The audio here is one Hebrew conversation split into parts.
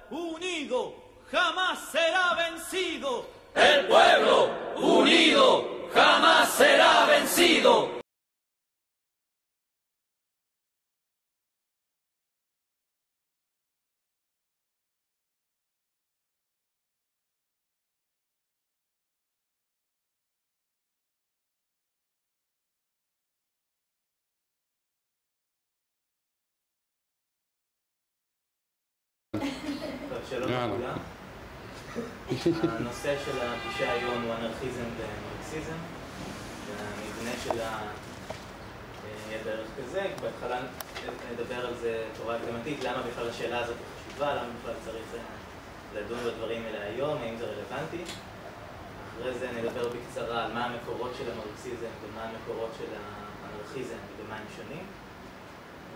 unido jamás será vencido. El pueblo unido jamás será vencido. שלום לכולם. הנושא של הפגישה היום הוא אנרכיזם ומרקסיזם. המבנה שלה יהיה בערך כזה. בהתחלה נדבר על זה תורה הקדמתית, למה בכלל השאלה הזאת חשובה, למה בכלל צריך לדון בדברים האלה היום, האם זה רלוונטי. אחרי זה נדבר בקצרה על מה המקורות של המרקסיזם ומה המקורות של האנרכיזם ובמה הם שונים.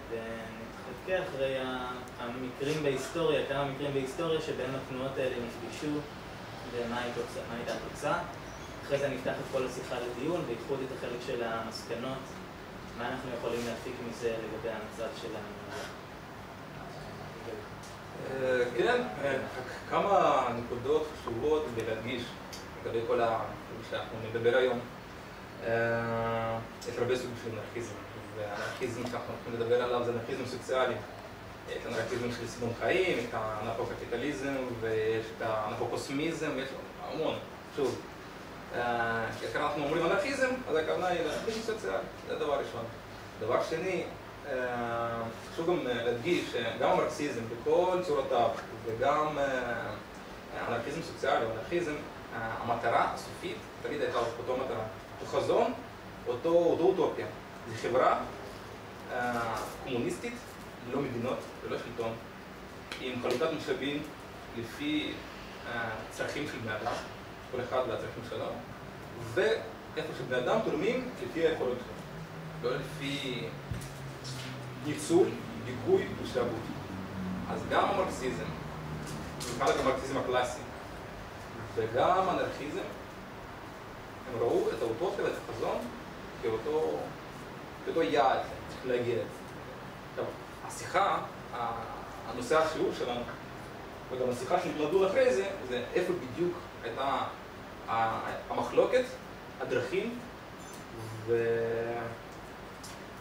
ונתחכה אחרי המקרים בהיסטוריה, כמה מקרים בהיסטוריה שבהם התנועות האלה נפגשו ומה הייתה התוצאה. אחרי זה נפתח את כל השיחה לדיון ויקחו את החלק של המסקנות, מה אנחנו יכולים להפיק מזה לגבי המצב שלנו. כן, כמה נקודות חשובות להדגיש לגבי כל שאנחנו נדבר היום. יש הרבה סוגים של אנרכיזם. והאנרכיזם שאנחנו הולכים לדבר עליו זה אנרכיזם סוציאלי. יש אנרכיזם של סגנון חיים, את האנרכו-קפיטליזם ויש את האנרכו-קוסמיזם, ויש המון. שוב, כאשר אנחנו אומרים אנרכיזם, אז הכוונה היא לאנרכיזם סוציאלי, זה דבר ראשון. דבר שני, חשוב גם להדגיש שגם המרקסיזם בכל צורותיו וגם אנרכיזם סוציאלי או אנרכיזם, המטרה הסופית תמיד הייתה אותו מטרה. אותו חזון, אותו אוטופיה. זו חברה קומוניסטית, ללא מדינות, ללא שלטון, עם חלוקת משאבים לפי צרכים של בני אדם, כל אחד והצרכים שלו, ואיפה שבני אדם תורמים לפי היכולות שלו, לא לפי ניצול, דיכוי ושעבוד. אז גם המרקסיזם, במיוחד המרקסיזם הקלאסי, וגם האנרכיזם, הם ראו את האוטופיה ואת החזון כאותו יעד צריך להגיע לזה. עכשיו, השיחה, הנושא השיעור שלנו, וגם השיחה שנתנדו אחרי זה, זה איפה בדיוק הייתה המחלוקת, הדרכים,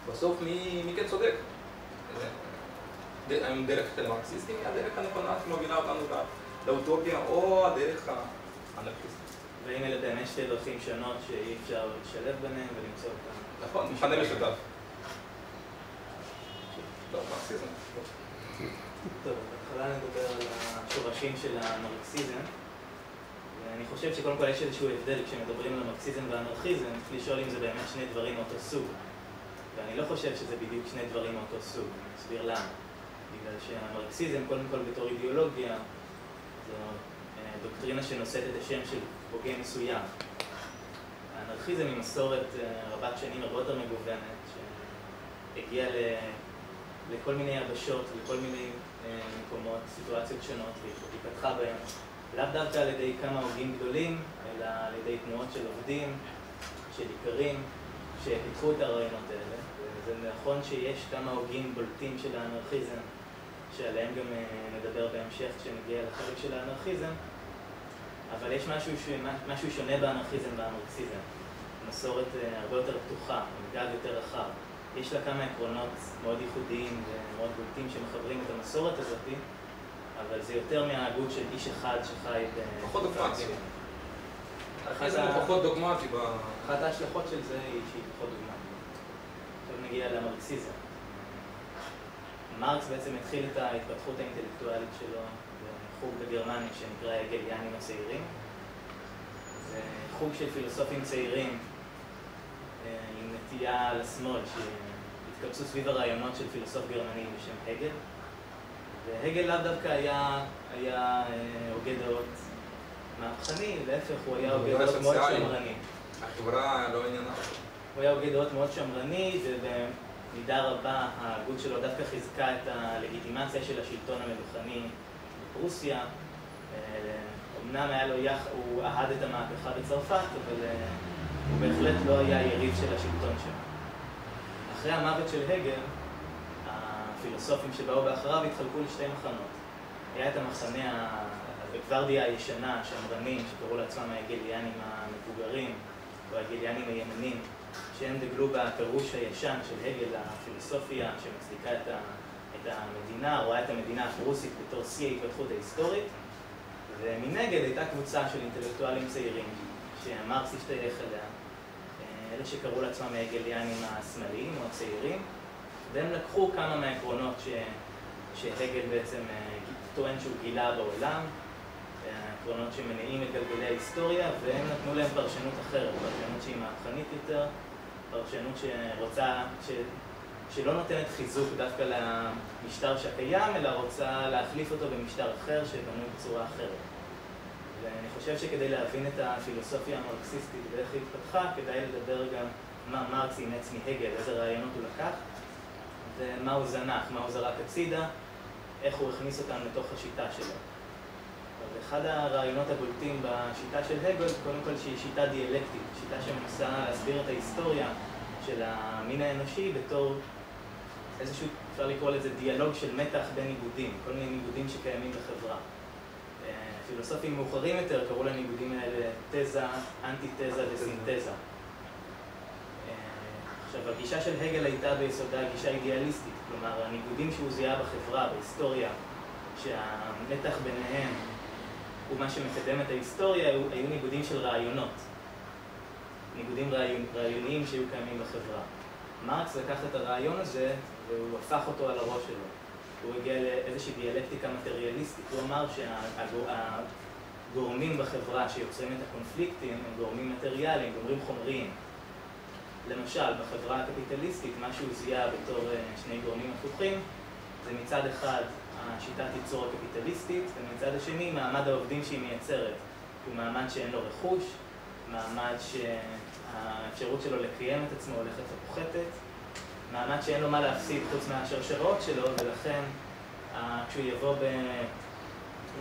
ובסוף מי כן צודק. האם דרך של המרקסיסטים היא הדרך הנכונה שמובילה אותנו לאוטופיה, או הדרך האנרכיסטית. ואם אלה באמת שתי דרכים שונות שאי אפשר לשלב ביניהם ולמצוא אותם. נכון, מכנה משותף. לא, מרקסיזם. טוב, בהתחלה נדבר על השורשים של המרקסיזם. ואני חושב שקודם כל יש איזשהו הבדל כשמדברים על המרקסיזם והאנרכיזם, צריך לשאול אם זה באמת שני דברים מאותו סוג. ואני לא חושב שזה בדיוק שני דברים מאותו סוג, אני אסביר למה. בגלל שהמרקסיזם, קודם כל בתור אידיאולוגיה, זו דוקטרינה שנושאת את השם של הוגה מסוים. האנרכיזם היא מסורת רבת שנים הרבה יותר מגוונת, שהגיעה לכל מיני יבשות, לכל מיני מקומות, סיטואציות שונות, והיא פתחה בהם לאו דווקא על ידי כמה הוגים גדולים, אלא על ידי תנועות של עובדים, של עיקרים, שפיתחו את הרעיונות האלה. וזה נכון שיש כמה הוגים בולטים של האנרכיזם, שעליהם גם נדבר בהמשך כשנגיע לחלק של האנרכיזם, אבל יש משהו שונה באנרכיזם והמרקסיזם. מסורת הרבה יותר פתוחה, עם גב יותר רחב. יש לה כמה עקרונות מאוד ייחודיים ומאוד בולטים שמחברים את המסורת הזאת, אבל זה יותר מההגות של איש אחד שחי פחות דוגמטי. האנרכיזם הוא פחות דוגמטי. אחת ההשלכות של זה היא שהיא פחות דוגמטית. עכשיו נגיע למרקסיזם. מרקס בעצם התחיל את ההתפתחות האינטלקטואלית שלו בחוג בגרמניה שנקרא הגליאנים הצעירים. זה חוג של פילוסופים צעירים עם נטייה לשמאל שהתקבצו סביב הרעיונות של פילוסוף גרמני בשם הגל. והגל לאו דווקא היה הוגה דעות מהפכני, להפך הוא היה הוגה דעות מאוד שמרני. החברה לא עניינה. הוא היה הוגה דעות מאוד שמרני, ובמידה רבה ההגות שלו דווקא חיזקה את הלגיטימציה של השלטון המלוכני בפרוסיה. אמנם הוא אהד את המהפכה בצרפת, אבל הוא בהחלט לא היה יריב של השלטון שלו. אחרי המוות של הגל, הפילוסופים שבאו באחריו התחלקו לשתי מחנות. היה את המחנה הגוורדיה הישנה, השמרנים, שקראו לעצמם ההגליאנים המבוגרים, או ההגליאנים הימנים, שהם דגלו בפירוש הישן של הגל, הפילוסופיה שמצדיקה את המדינה, רואה את המדינה הפרוסית בתור שיא ההתפתחות ההיסטורית, ומנגד הייתה קבוצה של אינטלקטואלים צעירים, שמרקס השתייך אליה, אלה שקראו לעצמם ההגליאנים השמאליים או הצעירים, והם לקחו כמה מהעקרונות שהגל בעצם טוען שהוא גילה בעולם, העקרונות שמניעים את גלגלי ההיסטוריה, והם נתנו להם פרשנות אחרת, פרשנות שהיא מהפכנית יותר, פרשנות שלא נותנת חיזוק דווקא למשטר שקיים, אלא רוצה להחליף אותו במשטר אחר שבנוי בצורה אחרת. ואני חושב שכדי להבין את הפילוסופיה המרקסיסטית ואיך היא התפתחה, כדאי לדבר גם מה מרקס אימץ מהגל, איזה רעיונות הוא לקח, ומה הוא זנח, מה הוא זרק הצידה, איך הוא הכניס אותם לתוך השיטה שלו. אחד הרעיונות הבולטים בשיטה של הגל, קודם כל שהיא שיטה דיאלקטית, שיטה שמנסה להסביר את ההיסטוריה של המין האנושי בתור איזשהו, אפשר לקרוא לזה דיאלוג של מתח בין ניגודים, כל מיני ניגודים שקיימים בחברה. פילוסופים מאוחרים יותר קראו לניגודים האלה תזה, אנטי-תזה וסינתזה. עכשיו, הגישה של הגל הייתה ביסודה גישה אידיאליסטית, כלומר, הניגודים שהוא זיהה בחברה, בהיסטוריה, שהמתח ביניהם הוא מה שמקדם את ההיסטוריה, היו ניגודים של רעיונות. ניגודים רעיוניים שהיו קיימים בחברה. מרקס לקח את הרעיון הזה והוא הפך אותו על הראש שלו. הוא הגיע לאיזושהי דיאלקטיקה מטריאליסטית. הוא אמר שהגורמים בחברה שיוצרים את הקונפליקטים הם גורמים מטריאליים, גורמים חומריים. למשל, בחברה הקפיטליסטית, מה שהוא זיהה בתור שני גורמים הפוכים, זה מצד אחד השיטת ייצור הקפיטליסטית, ומצד השני מעמד העובדים שהיא מייצרת. הוא מעמד שאין לו רכוש, מעמד שהאפשרות שלו לקיים את עצמו הולכת ופוחתת, מעמד שאין לו מה להפסיד חוץ מהשרשראות שלו, ולכן כשהוא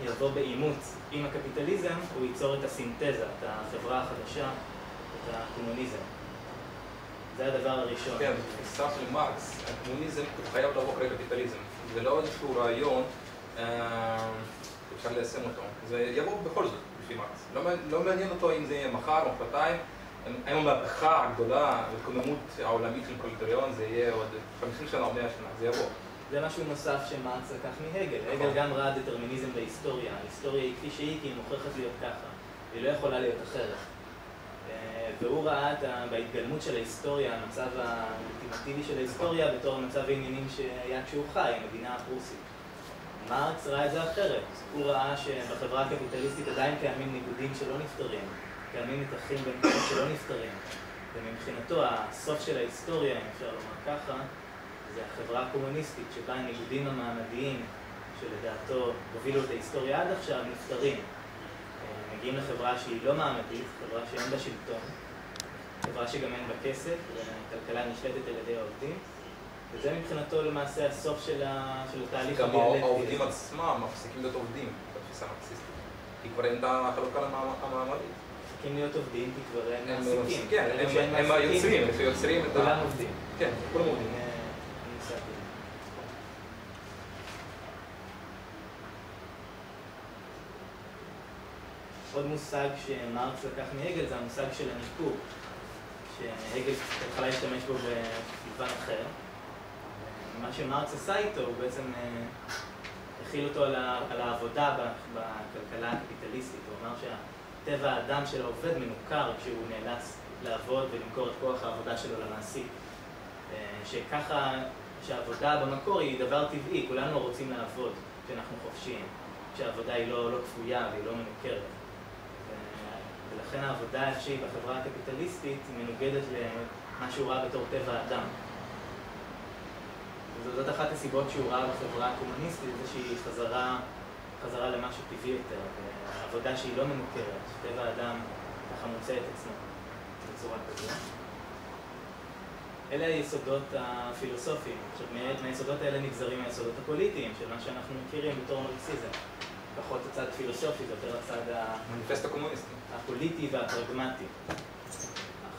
יבוא בעימות עם הקפיטליזם, הוא ייצור את הסינתזה, את החברה החדשה, את הקומוניזם. זה הדבר הראשון. כן, בתפיסה של מרקס, הקומוניזם הוא חייב לבוא אחרי קפיטליזם. זה לא איזשהו רעיון שאפשר ליישם אותו. זה יבוא בכל זאת, לפי מרקס. לא מעניין אותו אם זה יהיה מחר או מחרתיים. האם המהפכה הגדולה, ההתקוממות העולמית של פרולטריון, זה יהיה עוד 50 שנה או 100 שנה, זה יבוא. זה משהו נוסף שמרקס לקח מהגל. הגל גם ראה דטרמיניזם בהיסטוריה. ההיסטוריה היא כפי שהיא, כי היא מוכרחת להיות ככה. היא לא יכולה להיות אחרת. והוא ראה בהתגלמות של ההיסטוריה, המצב האולטימטיבי של ההיסטוריה, בתור המצב העניינים שהיה כשהוא חי, המדינה הפרוסית. מרקס ראה את זה אחרת. הוא ראה שבחברה הקפיטליסטית עדיין קיימים ניגודים שלא נפתרים, קיימים מתחים במקומות שלא נפתרים. ומבחינתו, הסוף של ההיסטוריה, אם אפשר לומר ככה, זה החברה הקומוניסטית, שבה הניגודים המעמדיים שלדעתו הובילו את ההיסטוריה עד עכשיו נפתרים. מגיעים לחברה שהיא לא מעמדית, חברה שאין בה שלטון, חברה שגם אין בה כסף, והכלכלה נשלטת על ידי העובדים, וזה מבחינתו למעשה הסוף של התהליך הדיאלקטי. גם העובדים עצמם מפסיקים להיות עובדים בתפיסה המרקסיסטית, כי כבר אין את החלוקה המעמדית. מפסיקים להיות עובדים כי כבר אין מעסיקים. כן, הם היוצרים, שיוצרים את ה... כולם עובדים. כן, כולם עובדים. עוד מושג שמרקס לקח מהגל זה המושג של הניכור, שהגל התחלה להשתמש בו במובן אחר. מה שמרקס עשה איתו, הוא בעצם הכיל אותו על העבודה בכלכלה הקפיטליסטית. הוא אמר שהטבע האדם של העובד מנוכר כשהוא נאלץ לעבוד ולמכור את כוח העבודה שלו למעסיק. שככה שהעבודה במקור היא דבר טבעי, כולנו רוצים לעבוד כשאנחנו חופשיים, כשהעבודה היא לא כפויה והיא לא מנוכרת. ולכן העבודה שהיא בחברה הקפיטליסטית מנוגדת למה שהוא ראה בתור טבע האדם. וזאת אחת הסיבות שהוא ראה בחברה הקומוניסטית, זה שהיא חזרה למשהו טבעי יותר, ועבודה שהיא לא מנוכרת, שטבע האדם ככה מוצא את עצמו בצורה כזאת. אלה היסודות הפילוסופיים. עכשיו, מהיסודות האלה נגזרים היסודות הפוליטיים, של מה שאנחנו מכירים בתור מרקסיזם. פחות הצד הפילוסופי, זה יותר הצד המניפסט הקומוניסטי. הפוליטי והפרגמטי.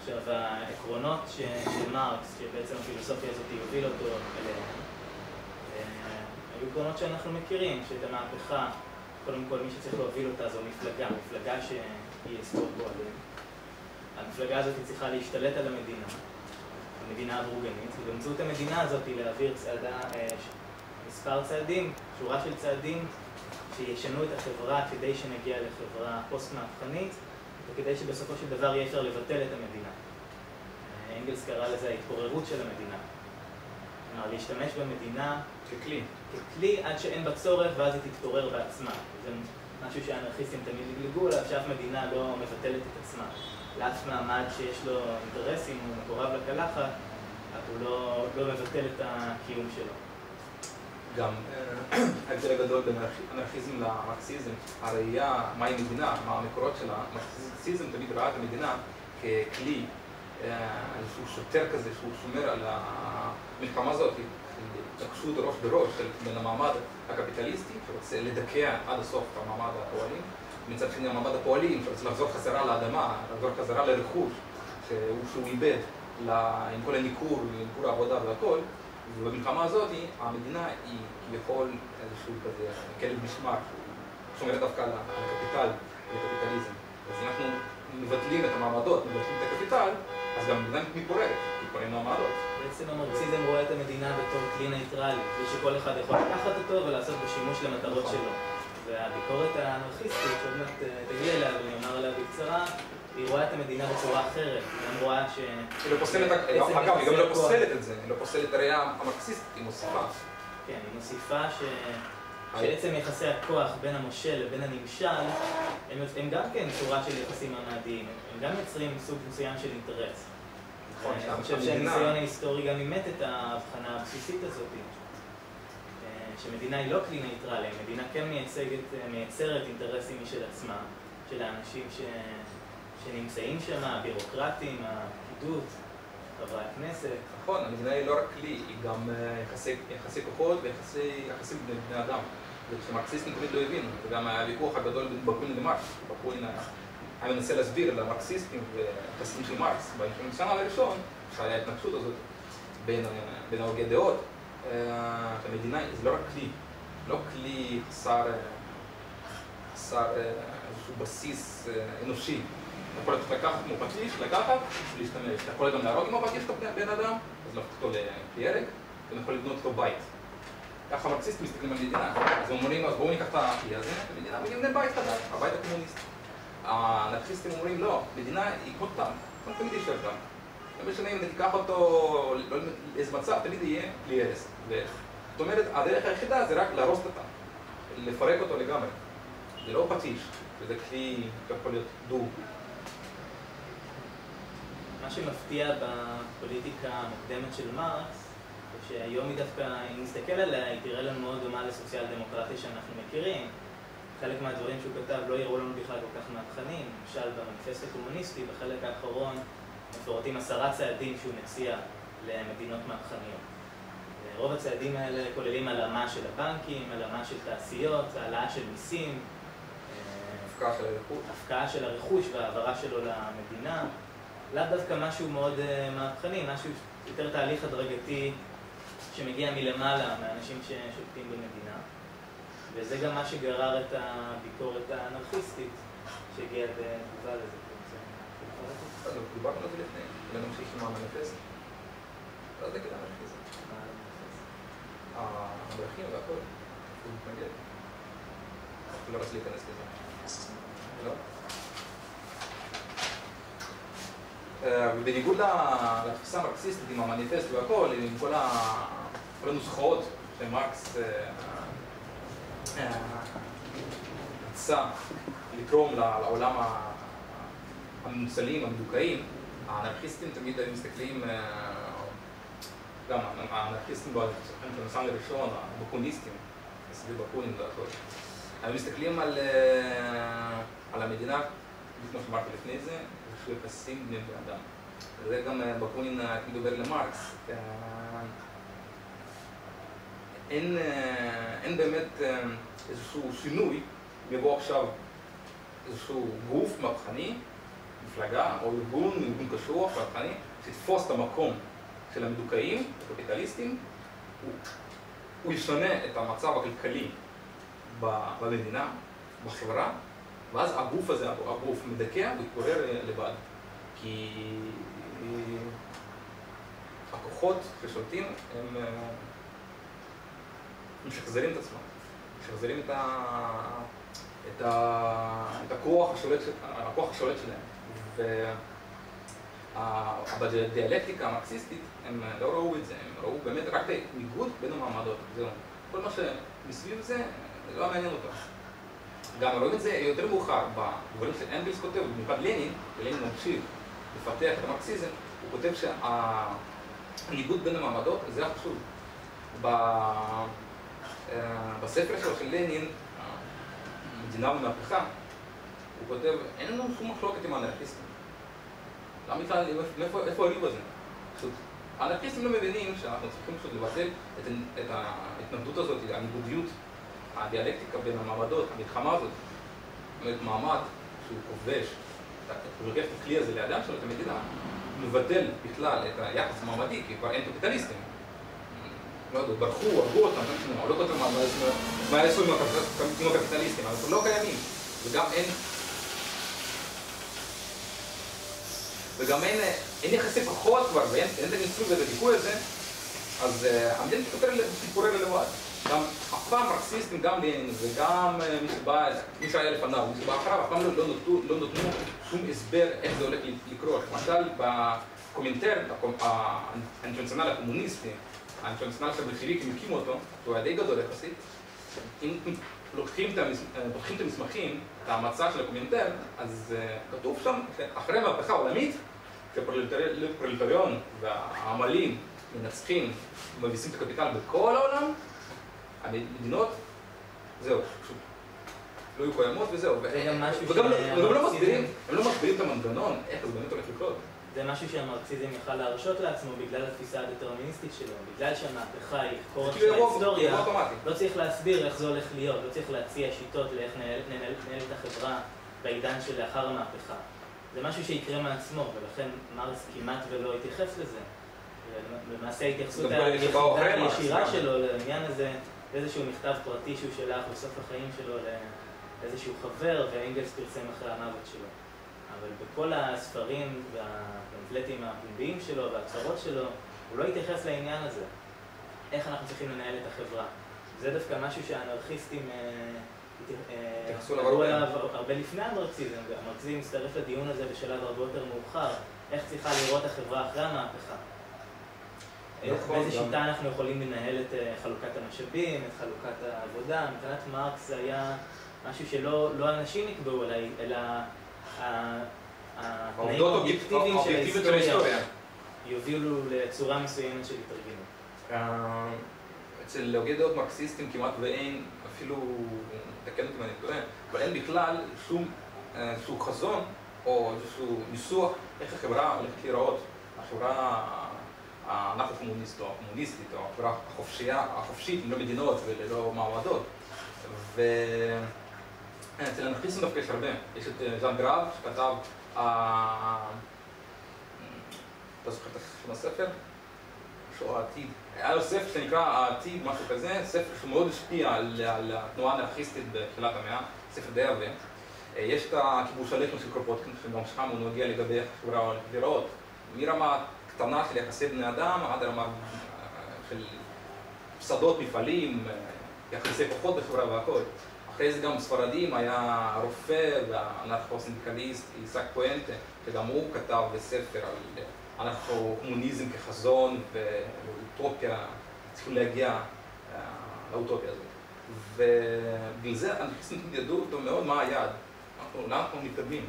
עכשיו, העקרונות של מרקס, שבעצם הפילוסופיה הזאת יוביל אותו אליהם, היו עקרונות שאנחנו מכירים, שאת המהפכה, קודם כל מי שצריך להוביל אותה זו מפלגה שהיא אספור פועלים. המפלגה הזאת צריכה להשתלט על המדינה הבורגנית, ובאמצעות המדינה הזאת היא להעביר מספר צעדים, שורה של צעדים שישנו את החברה כדי שנגיע לחברה פוסט-מהפכנית, וכדי שבסופו של דבר יהיה אפשר לבטל את המדינה. אנגלס קרא לזה ההתפוררות של המדינה. כלומר, להשתמש במדינה ככלי עד שאין בה צורך ואז היא תתפורר בעצמה. זה משהו שהאנרכיסטים תמיד יגלגו עליו, שאף מדינה לא מבטלת את עצמה. לאף מעמד שיש לו אינטרסים, הוא מקורב לקלחת, הוא לא מבטל את הקיום שלו. גם ההבדל הגדול בין אנרכיזם למרקסיזם, הראייה מהי מדינה, מה המקורות שלה, מרקסיזם תמיד ראה את המדינה ככלי, איזשהו שוטר כזה שהוא שומר על המלחמה הזאת, התנגשות ראש בראש בין המעמד הקפיטליסטי שרוצה לדכא עד הסוף את המעמד הפועלים, מצד שני המעמד הפועלים שרוצה לחזור חזרה לאדמה, לחזור חזרה לרכוש שהוא איבד עם כל הניכור העבודה והכל. ובמלחמה הזאת המדינה היא כביכול איזשהו כזה כלב משמר שומר דווקא על הקפיטל, לקפיטליזם. אז אם אנחנו מבטלים את המעמדות, מבטלים את הקפיטל, אז גם המדינה מתפוררת, מתפוררים המעמדות. בעצם המרקסיזם רואה את המדינה בתור כלי נייטרלי, שכל אחד יכול לקחת אותו ולעשות בו שימוש למטרות שלו. והביקורת האנרכיסטית, שעוד מעט תגיע אליה ואני אומר עליה בקצרה, היא רואה את המדינה בצורה אחרת, היא רואה ש... היא לא פוסלת, אגב, היא גם לא פוסלת את זה, היא לא פוסלת את הראייה המרקסיסטית, היא מוסיפה. כן, היא מוסיפה שעצם יחסי הכוח בין המושל לבין הנמשל, הם גם כן צורה של יחסים מעמדיים, הם גם יוצרים סוג מסוים של אינטרס. אני חושב שהניסיון ההיסטורי גם אימת את ההבחנה הבסיסית הזאת, שמדינה היא לא כלי נייטרלי, מדינה כן מייצרת אינטרסים משל עצמה, של האנשים שנמצאים שם, הבירוקרטים, הפקידות, חברי הכנסת. נכון, המדינה היא לא רק כלי, היא גם יחסי כוחות ויחסים בין בני אדם. וכשמרקסיסטים תמיד לא הבינו, וגם היה הוויכוח הגדול בין בקוין למרקס. בקוין היה מנסה להסביר למרקסיסטים ויחסים של מרקס. בשנה הראשון, שהיה ההתנגשות הזאת בין הוגי דעות, המדינה זה לא רק כלי, לא כלי חסר איזשהו בסיס אנושי. אתה יכול לקחת כמו פטיש, לקחת ולהשתמש. אתה יכול גם להרוג עם הפטיש את בן אדם, אז להפוך אותו לירק, ואתה יכול לבנות לו בית. ככה המרקסיסטים מסתכלים על מדינה, אז הם אומרים, אז בואו ניקח את הכלי הזה, המדינה ונבנה בית חדש, הבית הקומוניסטי. האנרכיסטים אומרים, לא, מדינה היא כמו טנק, כמו תמיד יישאר טנק. לא משנה אם תיקח אותו לאיזה מצב, תמיד יהיה בלי הרס. זאת אומרת, הדרך היחידה זה רק להרוס את הטנק, לפרק אותו לגמרי. זה לא פטיש, זה כלי יכול להיות דו. מה שמפתיע בפוליטיקה המוקדמת של מרקס, זה שהיום היא דווקא, אם נסתכל עליה, היא תראה לנו מאוד דומה לסוציאל דמוקרטיה שאנחנו מכירים. חלק מהדברים שהוא כתב לא יראו לנו בכלל כל כך מהפכנים. למשל, במניפסט הקומוניסטי, בחלק האחרון, מפורטים 10 צעדים שהוא מציע למדינות מהפכניות. רוב הצעדים האלה כוללים הלאמה של הבנקים, הלאמה של תעשיות, העלאה של מיסים, הפקעה של הרכוש והעברה שלו למדינה. לאו דווקא משהו מאוד מהפכני, משהו יותר תהליך הדרגתי שמגיע מלמעלה מהאנשים ששולטים במדינה. וזה גם מה שגרר את הביקורת האנרכיסטית שהגיעה בתגובה לזה. אז דיברנו על זה לפני, ונמשיך עם המניפסט. אז זה כדי אנרכיזם. הדרכים והכל, הוא מתנגד. לא רציתי להיכנס לזה. לא? ובניגוד לתפיסה המרקסיסטית עם המניפסט והכל, עם כל הנוסחאות שמרקס רצה לתרום לעולם המנוצלים, המדוכאים, האנרכיסטים תמיד היו מסתכלים, גם האנרכיסטים בנסן הראשון, הבקוניסטים, סביב בקונים והכל, היו מסתכלים על המדינה, כמו שאמרתי לפני זה, איזשהו יחסים בין בני אדם. וזה גם בקונין מדובר למרקס. אין באמת איזשהו שינוי, אם יבוא עכשיו איזשהו גוף מהפכני, מפלגה או ארגון קשוח, מהפכני, שתפוס את המקום של המדוכאים, הקפיטליסטים, הוא ישנה את המצב הכלכלי במדינה, בחברה, ואז הגוף הזה, הגוף מדכא והתפורר לבד. כי הכוחות ששולטים הם משחזרים את עצמם, משחזרים את הכוח השולט שלהם. בדיאלקטיקה המרקסיסטית הם לא ראו את זה, הם ראו באמת רק את הניגוד בין המעמדות. זהו. כל מה שמסביב זה לא מעניין אותם. גם רואים את זה יותר מאוחר בדברים שאנגלס כותב, במיוחד לנין, ולנין ממשיך לפתח את המרקסיזם, הוא כותב שהניגוד בין המעמדות זה החשוב. בספר שלו של לנין, מדינה ומהפכה, הוא כותב, אין לנו שום מחלוקת עם האנרכיסטים. למה בכלל, איפה הריב הזה? האנרכיסטים לא מבינים שאנחנו צריכים פשוט לבטל את ההתנגדות הזאת, הניגודיות, הדיאלקטיקה בין המעמדות, המלחמה הזאת. זאת אומרת, מעמד שהוא כובש, הוא לוקח את הכלי הזה לידיים שלו, את המדינה, מבטל בכלל את היחס המעמדי, כי כבר אין קפיטליסטים. לא יודע, ברחו, הרגו אותם, הוא לא כותב מה יעשו עם הקפיטליסטים, אבל הם לא קיימים, וגם אין יחסי כוחות כבר, ואין את הניסוי ואת הדיכוי הזה, אז המדינה תתפורר לבד. גם אף פעם מרקסיסטים, גם לנין וגם מי שהיה לפניו, מי שבא אחריו, אף פעם לא נתנו שום הסבר איך זה הולך לקרות. למשל, בקומינטרן, האינטרנציונל הקומוניסטי, האינטרנציונל שהבולשביקים הקימו אותו, שהוא היה די גדול יחסית, אם פותחים את המסמכים, את המצע של הקומינטרן, אז כתוב שם שאחרי מהפכה עולמית, שהפרולטריון והעמלים מנצחים ומביסים את הקפיטל בכל העולם, המדינות, זהו, פשוט לא יהיו קיימות וזהו. וגם לא מסבירים את המנגנון, איך זה באמת הולך לקרות. זה משהו שהמרקסיזם יכל להרשות לעצמו בגלל התפיסה הדטרמיניסטית שלו, בגלל שהמהפכה היא כורח של ההיסטוריה, לא צריך להסביר איך זה הולך להיות, לא צריך להציע שיטות לאיך ננהל את החברה בעידן שלאחר המהפכה. זה משהו שיקרה מעצמו, ולכן מרקס כמעט ולא התייחס לזה. למעשה ההתייחסות הישירה שלו לעניין הזה, באיזשהו מכתב פרטי שהוא שלח בסוף החיים שלו לאיזשהו חבר, ואנגלס פרסם אחרי המוות שלו. אבל בכל הספרים והפמפלטים הפומביים שלו וההצהרות שלו, הוא לא התייחס לעניין הזה. איך אנחנו צריכים לנהל את החברה. זה דווקא משהו שהאנרכיסטים התייחסו אליו הרבה לפני המרקסיזם. המרקסיזם מצטרף לדיון הזה בשלב הרבה יותר מאוחר, איך צריכה לראות החברה אחרי המהפכה. באיזה שיטה אנחנו יכולים לנהל את חלוקת המשאבים, את חלוקת העבודה. מבחינת מרקס זה היה משהו שלא אנשים יקבעו, אלא התנאים האובייקטיביים של ההיסטוריה יובילו לצורה מסוימת של התארגנות. אצל הוגי דעות מרקסיסטים כמעט ואין, אפילו, תקן אותי אם אני טועה, אבל אין בכלל שום חזון או איזשהו ניסוח איך החברה הולכת להיראות, החברה האנרכו-קומוניסטית או הקומוניסטית או החברה החופשית ללא מדינות וללא מעמדות. אצל האנרכיסטים דווקא יש הרבה. יש את ז'אן גרב שכתב, אתה זוכר את השם הספר? שהוא העתיד. היה לו ספר שנקרא העתיד, משהו כזה, ספר שמאוד השפיע על התנועה האנרכיסטית בתחילת המאה, ספר די עבה. יש את הכיבוש הלחם של קרופוטקין, שגם שם הוא נוגע לגבי איך החברה הולכת להיראות. מרמה קטנה של יחסי בני אדם עד רמה של שדות, מפעלים, יחסי כוחות בחברה והכל. אחרי זה גם בספרדים היה רופא והאנרכו-סינדיקליסט איסק פואנטה, שגם הוא כתב בספר על אנרכו-קומוניזם כחזון ואוטופיה, צריכים להגיע לאוטופיה הזאת. ובגלל זה האנרכיסטים ידעו אותו מאוד מה היעד, לאן אנחנו מתקדמים.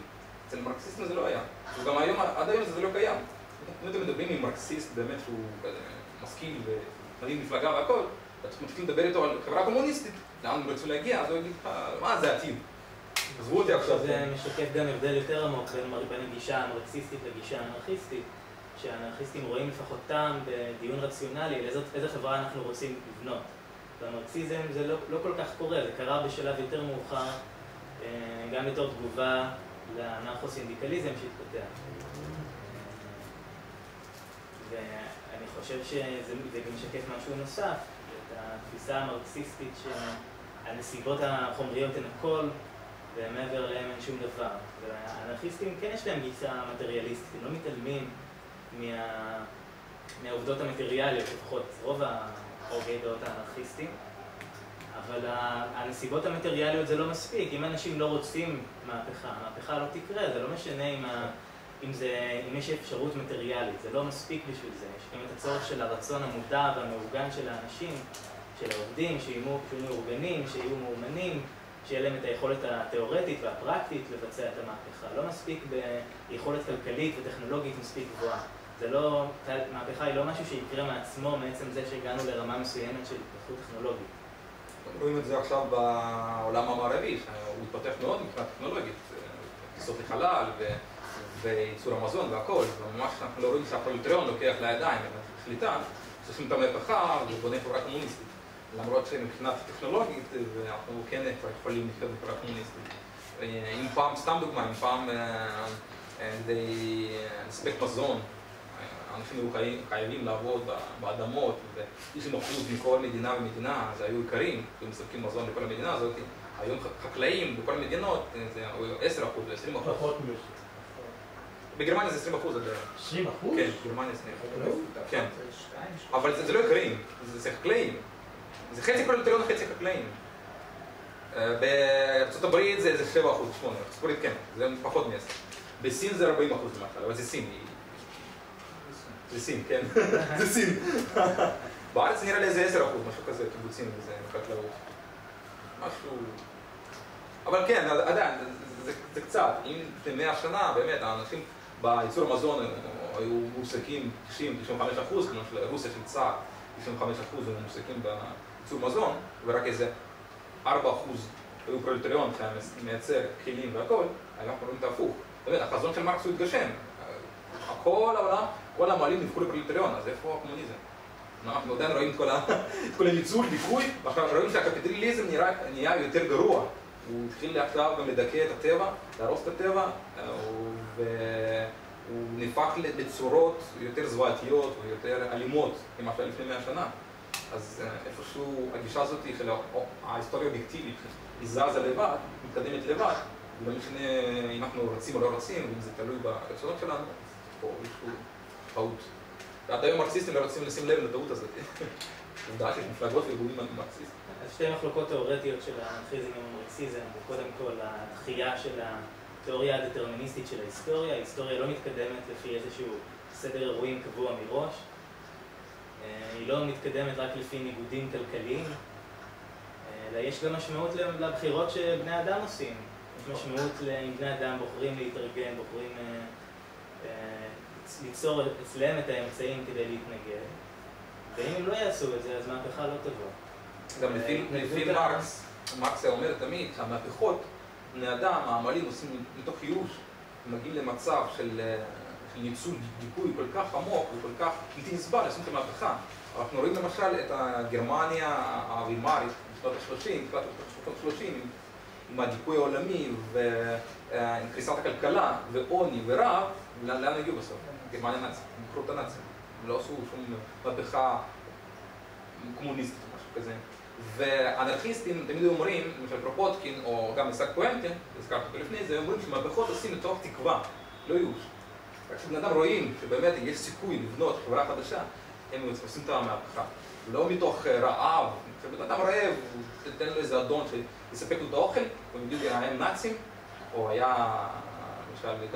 אצל מרקסיסטים זה לא היה, וגם היום, עד היום זה לא קיים. אם אתם מדברים עם מרקסיסט באמת שהוא משכיל ומנהיג מפלגה והכל, ואתם מתחילים לדבר איתו על חברה קומוניסטית, לאן הם רצו להגיע, אז הוא יגיד לך, מה זה העתיד? עזבו אותי עכשיו. זה משקף גם הבדל יותר עמוק בין הגישה המרקסיסטית לגישה האנרכיסטית, שהאנרכיסטים רואים לפחות טעם בדיון רציונלי על איזה חברה אנחנו רוצים לבנות. במרקסיזם זה לא כל כך קורה, זה קרה בשלב יותר מאוחר, גם בתור תגובה לאנרכו-סינדיקליזם שהתפתח. ואני חושב שזה גם משקף משהו נוסף, את התפיסה המרקסיסטית שהנסיבות החומריות הן הכל, ומעבר להם אין שום דבר. והאנרכיסטים כן יש להם גישה מטריאליסטית, הם לא מתעלמים מהעובדות המטריאליות, לפחות רוב ההוגי דעות האנרכיסטים. אבל הנסיבות המטריאליות זה לא מספיק. אם אנשים לא רוצים מהפכה, המהפכה לא תקרה, זה לא משנה אם יש אפשרות מטריאלית, זה לא מספיק בשביל זה. יש גם את הצורך של הרצון המודע והמאורגן של האנשים, של העובדים, שיהיו מאורגנים, שיהיו מאומנים, שיהיה להם את היכולת התיאורטית והפרקטית לבצע את המהפכה. לא מספיק ביכולת כלכלית וטכנולוגית מספיק גבוהה. מהפכה היא לא משהו שיקרה מעצמו מעצם זה שהגענו לרמה מסוימת של התפתחות טכנולוגית. רואים את זה עכשיו בעולם המערבי, הוא מתפתח מאוד מבחינה טכנולוגית, טיסות לחלל וייצור המזון והכל, וממש אנחנו לא רואים שהפרולטריון לוקח לידיים שליטה, שעושים את המהפכה ובונה חברה קומוניסטית. למרות שמבחינה טכנולוגית אנחנו כן יכולים לחיות בחברה קומוניסטית. אם פעם, סתם דוגמה, אם פעם כדי לספק מזון, אנשים היו חייבים לעבוד באדמות, ו-90% מכל מדינה ומדינה, זה היו עיקרים, ומספקים מזון לכל המדינה הזאת. היום חקלאים בכל המדינות, זה 10% ו-20%. פחות מזה. בגרמניה זה 20%. 20%? כן, גרמניה 20%. כן. אבל זה לא עיקרים, זה חקלאים. זה חצי פרולטריון וחצי חקלאים. בארצות הברית זה 7%, 8%. בארצות הברית כן, זה פחות מ-10%. בסין זה 40% למשל, אבל זה סין. זה סין, כן. זה סין. בארץ נראה לי זה 10%, משהו כזה, קיבוצים וזה חקלאות. משהו... אבל כן, עדיין, זה קצת. אם לפני 100 שנה, באמת, האנשים בייצור המזון היו מועסקים 90-95%, כמו של רוסיה של צה"ל, 95% היו מועסקים בייצור מזון, ורק איזה 4% היו פרולטריון שמייצר כלים והכל, היום אנחנו רואים את ההפוך. באמת, החזון של מרקס הוא התגשם. כל העולם, כל המועלים נבחו לפרולטריון, אז איפה הקומוניזם? אנחנו עדיין רואים את כל הניצול, דיכוי, ואנחנו רואים שהקפיטליזם נהיה יותר גרוע. הוא התחיל עכשיו גם לדכא את הטבע, להרוס את הטבע, והוא נהפך לצורות יותר זוועתיות ויותר אלימות ממה שהיה לפני 100 שנה. אז איפשהו הגישה הזאת של ההיסטוריה האובייקטיבית, היא זזה לבד, מתקדמת לבד, ולא משנה אם אנחנו רוצים או לא רוצים, ואם זה תלוי ברצונות שלנו, אז פה איזשהו טעות. ועד היום מרקסיסטים לא רוצים לשים לב לטעות הזאת. עובדה שיש מפלגות וארגונים מרקסיסטים. אז שתי מחלוקות תיאורטיות של האנרכיזם והמרקסיזם, וקודם כל הדחייה של התיאוריה הדטרמיניסטית של ההיסטוריה. ההיסטוריה לא מתקדמת לפי איזשהו סדר אירועים קבוע מראש. היא לא מתקדמת רק לפי ניגודים כלכליים, אלא יש גם משמעות לבחירות שבני אדם עושים. יש משמעות אם בני אדם בוחרים להתארגן, בוחרים ליצור אצלם את האמצעים כדי להתנגד. ואם הם לא יעשו את זה, אז מהפכה לא תבוא. גם לפי מרקס היה אומר תמיד שהמהפכות, בני אדם, העמלים עושים מתוך ייאוש, מגיעים למצב של ניצול דיכוי כל כך עמוק וכל כך בלתי נסבל, עושים את המהפכה. אנחנו רואים למשל את גרמניה הווימרית בשנות ה-30, תחילת שנות ה-30, עם הדיכוי העולמי ועם קריסת הכלכלה ועוני ורעב, לאן הגיעו בסוף? גרמניה נאצית, הם מכרו את הנאצים. הם לא עשו שום מהפכה קומוניסטית או משהו כזה. ואנרכיסטים תמיד אומרים, למשל קרופוטקין או גם איסק פואנטה, הזכרתי אותו לפני זה, אומרים שמהפכות עושים מתוך תקווה, לא ייאוש. רק כשבני אדם רואים שבאמת יש סיכוי לבנות חברה חדשה, הם עושים את המהפכה. לא מתוך רעב, כשבן אדם רעב, תתן לו איזה אדון שיספק לו את האוכל, ובדיוק היה נאצים, או היה, למשל,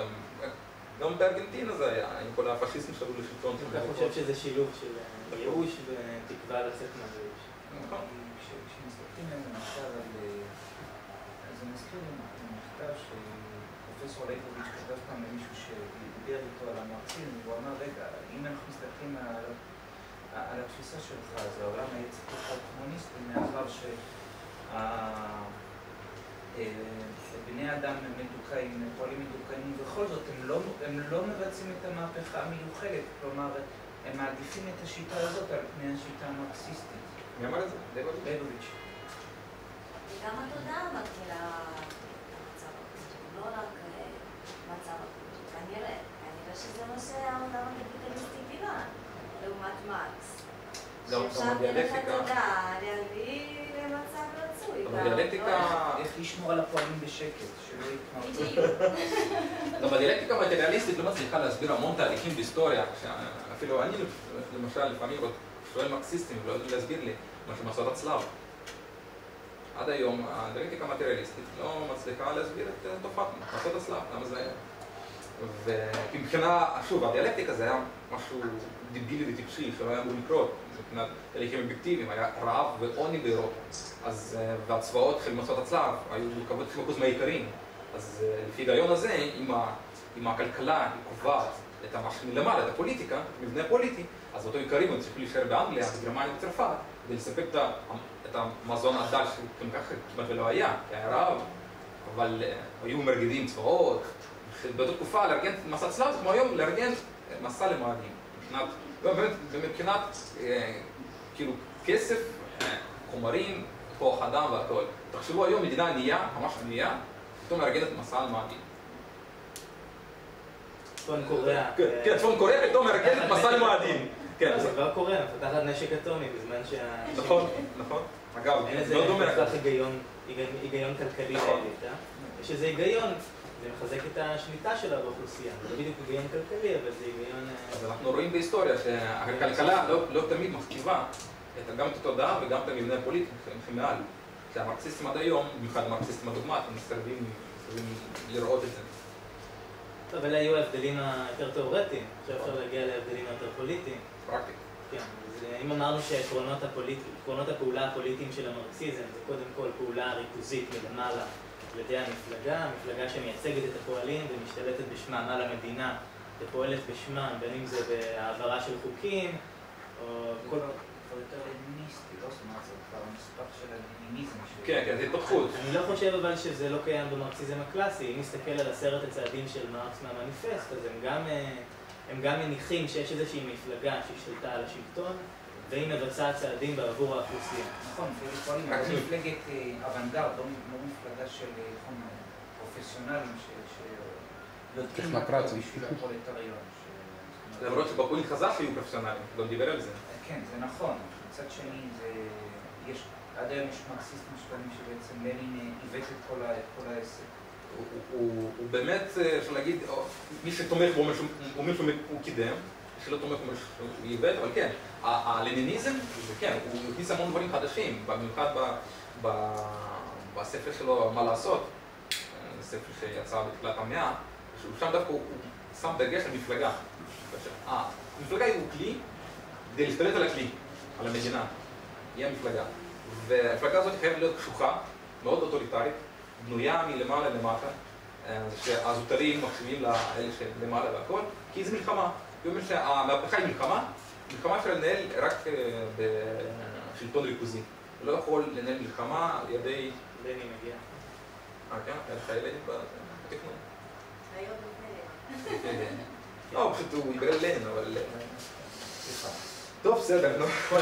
גם בארגנטינה זה היה, עם כל הפשיסטים שלו לשלטון. אתה חושב שזה שילוב של ייאוש ותקווה לצאת מהייאוש. נכון. כשמסתכלים למשל על... זה מזכיר לי מכתב שפרופסור ליבוביץ' כתב כאן למישהו שדיבר איתו על המרקסיזם, והוא אמר, רגע, אם אנחנו מסתכלים על התפיסה שלך, אז העולם היה צריך להיות קומוניסטי, מאחר בני אדם מדוכאים, פועלים מדוכאים, ובכל זאת הם לא מבצעים את המהפכה המיוחדת, כלומר, הם מעדיפים את השיטה הזאת על פני השיטה המרקסיסטית. מי אמר את זה? ליבוביץ'. וגם התודעה מתחילה במצב הפוליטי, לא רק מצב הפוליטי. כנראה שזה מה שהעולם הקפיטליסטי גילה, לעומת מרקס. שאפשר להעביר את התודעה, להביא למצב רצוי. בדיאלקטיקה... איך לשמור על הפועלים בשקט, שלא יתמרצו. גם בדיאלקטיקה המטריאליסטית לא מצליחה להסביר המון תהליכים בהיסטוריה, אפילו אני למשל לפעמים שואל מרקסיסטים ולא יודעים להסביר לי מה שמסורת הצלב. עד היום הדיאלקטיקה המטריאליסטית לא מצליחה להסביר את תופעת מסורת הצלב, למה זה היה. ומבחינה, שוב, הדיאלקטיקה זה היה משהו דיבילי וטיפשי שלא היה אמור לקרות, מבחינת תהליכים אובייקטיביים, היה רעב ועוני באירופה. והצבאות של מסורת הצלב היו מורכבות 90% מהעיקרים. אז לפי ההיגיון הזה, אם הכלכלה היא קובעת את המשהו מלמעלה, את הפוליטיקה, את המבנה הפוליטי, אז אותו עיקרים הם צריכים להישאר באנגליה, בגרמניה ובצרפת, כדי לספק את המזון הדל שכם ככה כמעט ולא היה, כי היה רעב, אבל היו מרגידים צבאות. באותה תקופה לארגן מסע צלב זה כמו היום לארגן מסע למאדים. מבחינת כאילו כסף, חומרים, כוח אדם והכל. תחשבו היום מדינה ענייה, ממש ענייה, פתאום מארגנת מסע על מאדים. צפון קוריאה. כן, צפון קוריאה פתאום מארגנת מסע על מאדים. זה כבר קורה, מפתחת נשק אטומי בזמן נכון, נכון. אגב, לא דומה. אין איזה היגיון כלכלי באמת, יש איזה היגיון. זה מחזק את השליטה שלה באוכלוסייה. זה לא בדיוק היגיון כלכלי, אבל זה היגיון... אז אנחנו רואים בהיסטוריה שהכלכלה לא תמיד מכתיבה גם את התודעה וגם את המבנה הפוליטי מעל. שהמרקסיסטים עד היום, במיוחד המרקסיסטים הדוגמטיים, מסרבים לראות את זה. טוב, אלה היו ההבדלים היותר תיאורטיים. עכשיו אפשר להגיע להבדלים היותר פוליטיים. פרקטי. כן, אז אם אמרנו שעקרונות הפעולה הפוליטיים של המרקסיזם זה קודם כל פעולה ריכוזית מלמעלה על ידי המפלגה שמייצגת את הפועלים ומשתלטת בשמם על המדינה ופועלת בשמם, בין אם זה בהעברה של חוקים או כל... זה יותר לניניסטי, לא? זאת אומרת, זה כבר המספר של הלניניזם. כן, כן, זה התפתחות. אני לא חושב אבל שזה לא קיים במרקסיזם הקלאסי. אם נסתכל על 10 הצעדים של מרקס מהמניפסט, אז הם גם מניחים שיש איזושהי מפלגה שהשתלטה על השלטון והיא מבצעת צעדים בעבור האוכלוסייה. נכון, לפעמים, אבל מפלגת אוונגרד, לא מפלגה של פרופסיונלים שיודעים בשביל הפרולטריון. למרות שבפועל חזק היו פרופסיונלים, לא דיבר על זה. כן, זה נכון. מצד שני, עד היום יש מרקסיסטים שטוענים שבעצם לנין עיוות את כל העסק. הוא באמת, אפשר להגיד, מי שתומך בו אומר שהוא קידם, מי שלא תומך בו שהוא עיוות, אבל כן, הלניניזם, כן, הוא הכניס המון דברים חדשים, במיוחד בספר שלו, מה לעשות, ספר שיצא בתחילת המאה, שם דווקא הוא שם דגש על מפלגה. המפלגה היא כלי כדי להשתלט על הכלי, על המדינה, היא המפלגה. והמפלגה הזאת חייבת להיות קשוחה, מאוד אוטוריטרית, בנויה מלמעלה למטה, שהזוטרים מקשיבים לאלה שלמעלה והכל, כי זה מלחמה. היא אומרת שהמהפכה היא מלחמה אפשר לנהל רק בשלטון ריכוזי. הוא לא יכול לנהל מלחמה על ידי... לני מגיע. כן? היה לך ילד בתכנון. היום בפלט. לא, פשוט הוא דיבר על לנין, אבל... טוב, בסדר, נו. כל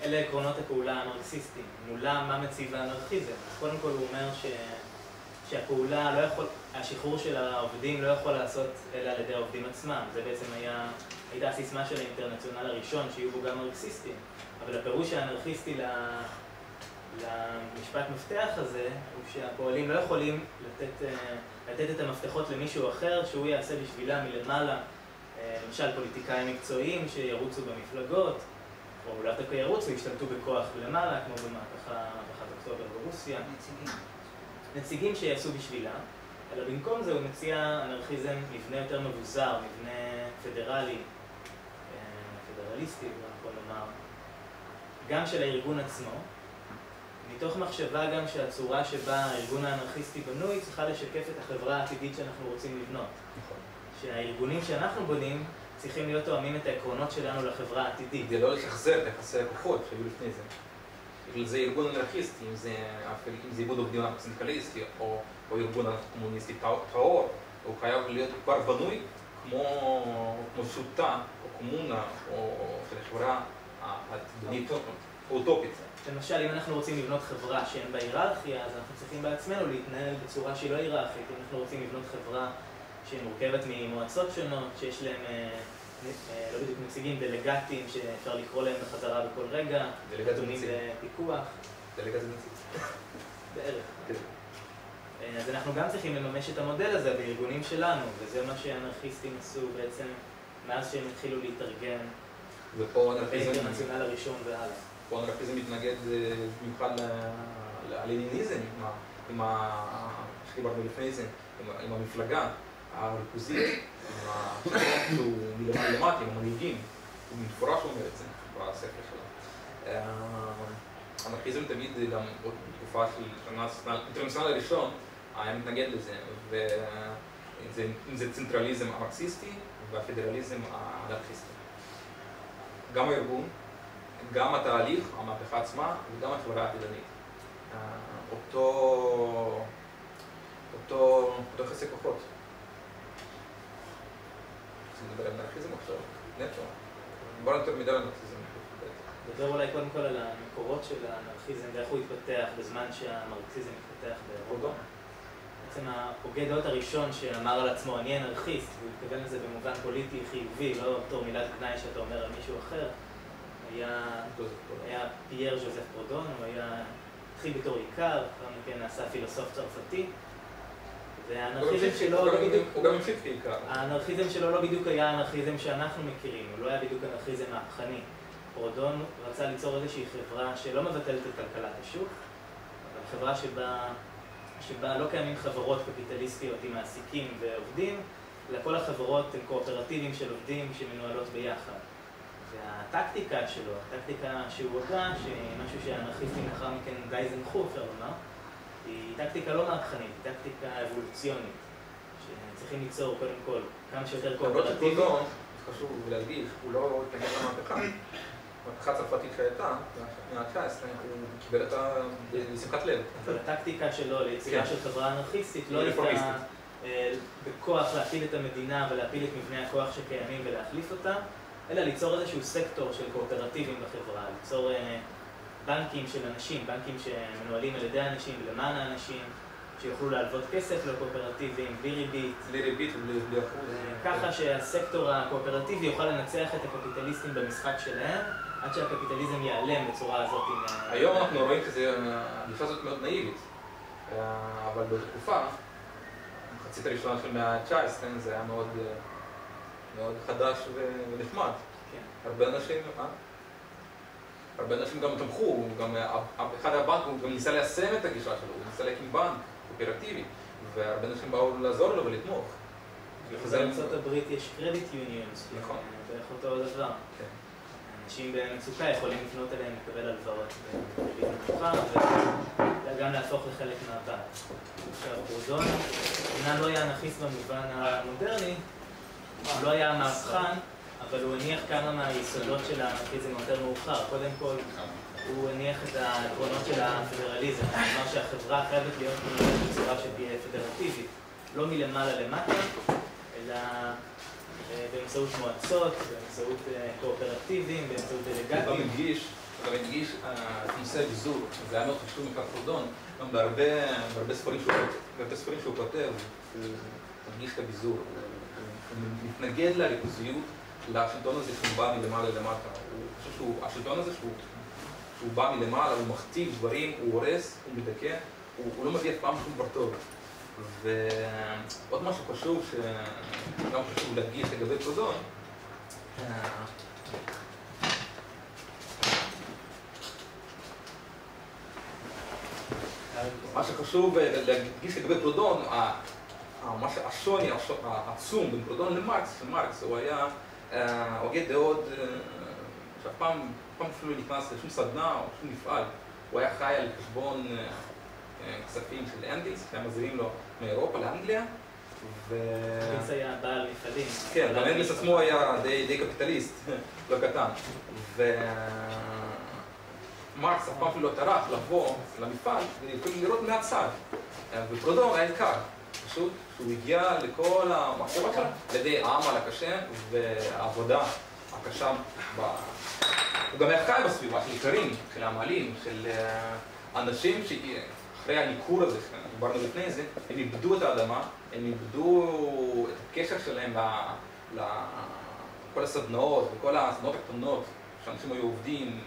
אלה עקרונות הפעולה המרקסיסטיים. מולם, מה מציב האנרכיזם? קודם כל הוא אומר שהפעולה לא יכול, השחרור של העובדים לא יכול לעשות אלא על ידי העובדים עצמם. זה בעצם הייתה הסיסמה של האינטרנציונל הראשון, שיהיו בו גם מרקסיסטים. אבל הפירוש האנרכיסטי למשפט מפתח הזה, הוא שהפועלים לא יכולים לתת את המפתחות למישהו אחר, שהוא יעשה בשבילה מלמעלה, למשל פוליטיקאים מקצועיים שירוצו במפלגות, או אולי דווקא ירוצו, ישתלטו בכוח למעלה, כמו במהפכת אוקטובר ברוסיה. נציגים שיעשו בשבילה, אלא במקום זה הוא מציע אנרכיזם מבנה יותר מבוזר, מבנה פדרלי, פדרליסטי, יכול לומר, גם של הארגון עצמו, מתוך מחשבה גם שהצורה שבה הארגון האנרכיסטי בנוי צריכה לשקף את החברה העתידית שאנחנו רוצים לבנות. שהארגונים שאנחנו בונים צריכים להיות תואמים את העקרונות שלנו לחברה העתידית. כדי לא לשחזר את יחסי הכוחות שהיו לפני זה. בגלל זה ארגון אנרכיסטי, אם זה איגוד עובדים סינדיקליסטי או ארגון קומוניסטי טהור, הוא חייב להיות כבר בנוי כמו שוטה או קומונה או של חברה העתידית אוטופית. למשל, אם אנחנו רוצים לבנות חברה שאין בה היררכיה, אז אנחנו צריכים בעצמנו להתנהל בצורה שהיא לא היררכית. אם אנחנו רוצים לבנות חברה שמורכבת ממועצות שונות, שיש להן לא בדיוק נציגים, דלגטים שאפשר לקרוא להם בחזרה בכל רגע, נתונים לפיקוח. דלגט זה נציג. בערך. אז אנחנו גם צריכים לממש את המודל הזה בארגונים שלנו, וזה מה שהאנרכיסטים עשו בעצם מאז שהם התחילו להתארגן באינטרנציונל הראשון והלאה. פה אנרכיזם מתנגד במיוחד ללניניזם, שדיברנו לפני זה, עם המפלגה הריכוזית, שהוא מלמעלה למטה, עם המנהיגים, הוא מפורש אומר את זה בספר שלו. אנרכיזם תמיד גם בתקופה של האינטרנציונל הראשון היה מתנגד לזה, וזה צנטרליזם המרקסיסטי והפדרליזם האנרכיסטי. גם הארגון, גם התהליך, המהפכה עצמה, וגם החברה העתידנית. אותו יחסי כוחות. רוצים לדבר על אנרכיזם עכשיו? נטו. בוא נתן מידע על אנרכיזם. נדבר אולי קודם כל על המקורות של האנרכיזם ואיך הוא התפתח בזמן שהמרקסיזם התפתח באירופה. בעצם ההוגה דעות הראשון שאמר על עצמו אני אנרכיסט, והוא התכוון לזה במובן פוליטי חיובי, לא בתור מילת גנאי שאתה אומר על מישהו אחר, היה פייר ז'וזף פרודון, הוא התחיל בתור עיקר, אחר מכן נעשה פילוסוף צרפתי, והאנרכיזם שלו לא בדיוק... הוא גם המשיך כעיקר. האנרכיזם שלו לא בדיוק היה האנרכיזם שאנחנו מכירים, הוא לא היה בדיוק אנרכיזם מהפכני. פרודון רצה ליצור איזושהי חברה שלא מבטלת את כלכלת השוק, אבל חברה שבה לא קיימים חברות קפיטליסטיות עם מעסיקים ועובדים, אלא כל החברות הן קואופרטיבים של עובדים שמנוהלות ביחד. והטקטיקה שלו, הטקטיקה שהוא הוגה, שמשהו שהאנרכיסטים לאחר מכן די זנחו, אפשר לומר, היא טקטיקה לא מהפכנית, היא טקטיקה אבולוציונית, שצריכים ליצור קודם כל כמה שיותר קואופרטיבים. חשוב להדגיש, הוא לא התנגד למהפכה. המהפכה הצרפתית שהייתה, במאה ה-19, הוא קיבל אותה בשמחת לב. אבל הטקטיקה שלו ליצירה של חברה אנרכיסטית לא הייתה בכוח להפיל את המדינה ולהפיל את מבני הכוח שקיימים ולהחליף אותה, אלא ליצור איזשהו סקטור של קואופרטיבים בחברה, ליצור בנקים של אנשים, בנקים שמנוהלים על ידי האנשים ולמען האנשים, שיוכלו להלוות כסף לקואופרטיבים, בלי ריבית. בלי ריבית ובלי אחוז. ככה שהסקטור הקואופרטיבי יוכל לנצח את הקפיטליסטים במשחק שלהם, עד שהקפיטליזם ייעלם בצורה הזאת. היום אנחנו רואים שהגישה הזאת מאוד נאיבית, אבל בתקופה, מחצית הראשונה של המאה ה-19, זה היה מאוד חדש ונחמד. הרבה אנשים גם תמכו, אחד הבנק הוא גם ניסה ליישם את הגישה שלו, הוא ניסה להקים בנק קואופרטיבי, והרבה אנשים באו לעזור לו ולתמוך. בארצות הברית יש קרדיט יוניונס, בערך אותו דבר. אנשים במצוקה יכולים לפנות אליהם לקבל הלוואות בריבית נמוכה וגם להפוך לחלק מהבנק. עכשיו, פרודון, אומנם לא היה אנרכיסט במובן המודרני, הוא לא היה מהפכן, אבל הוא הניח כמה מהיסודות של האנרכיזם יותר מאוחר. קודם כל, הוא הניח את העקרונות של הפדרליזם, כלומר שהחברה חייבת להיות מנוהלת בצורה שתהיה פדרטיבית, לא מלמעלה למטה, אלא באמצעות מועצות, באמצעות קואופרטיבים, באמצעות דלגטים. הוא מדגיש את נושא ביזור, זה היה מאוד חשוב מכך פרודון, גם בהרבה ספרים שהוא כותב, הוא מדגיש את הביזור, הוא מתנגד לריכוזיות, לשלטון הזה שהוא בא מלמעלה למטה. הוא חושב שהשלטון הזה שהוא בא מלמעלה, הוא מכתיב דברים, הוא הורס, הוא מדכא, הוא לא מביא אף פעם שום דבר טוב. ועוד משהו חשוב, שגם חשוב להדגיש לגבי פרודון, מה שחשוב להדגיש לגבי פרודון, השוני העצום בין פרודון למרקס, הוא היה הוגה דעות שאף פעם אפילו לא נכנס לשום סדנה או שום מפעל, הוא היה חי על חשבון כספים של אנגליס, שהם מזרימים לו מאירופה לאנגליה. אנגליס היה בעל מפעלים. כן, אבל אנגליס עצמו היה די קפיטליסט, לא קטן. ומרקס אף פעם אפילו לא טרח לבוא למפעל ואפילו לראות מהצד. ופרודון היה עיקר, פשוט שהוא הגיע לכל המחשבות שלו על ידי העמל הקשה והעבודה הקשה. הוא גם היה חי בסביבה של עיקרים, של העמלים, של אנשים שאחרי הניכור הזה, שדיברנו לפני זה, הם איבדו את האדמה, הם איבדו את הקשר שלהם כל הסדנאות וכל הסדנאות הקטנות שאנשים היו עובדים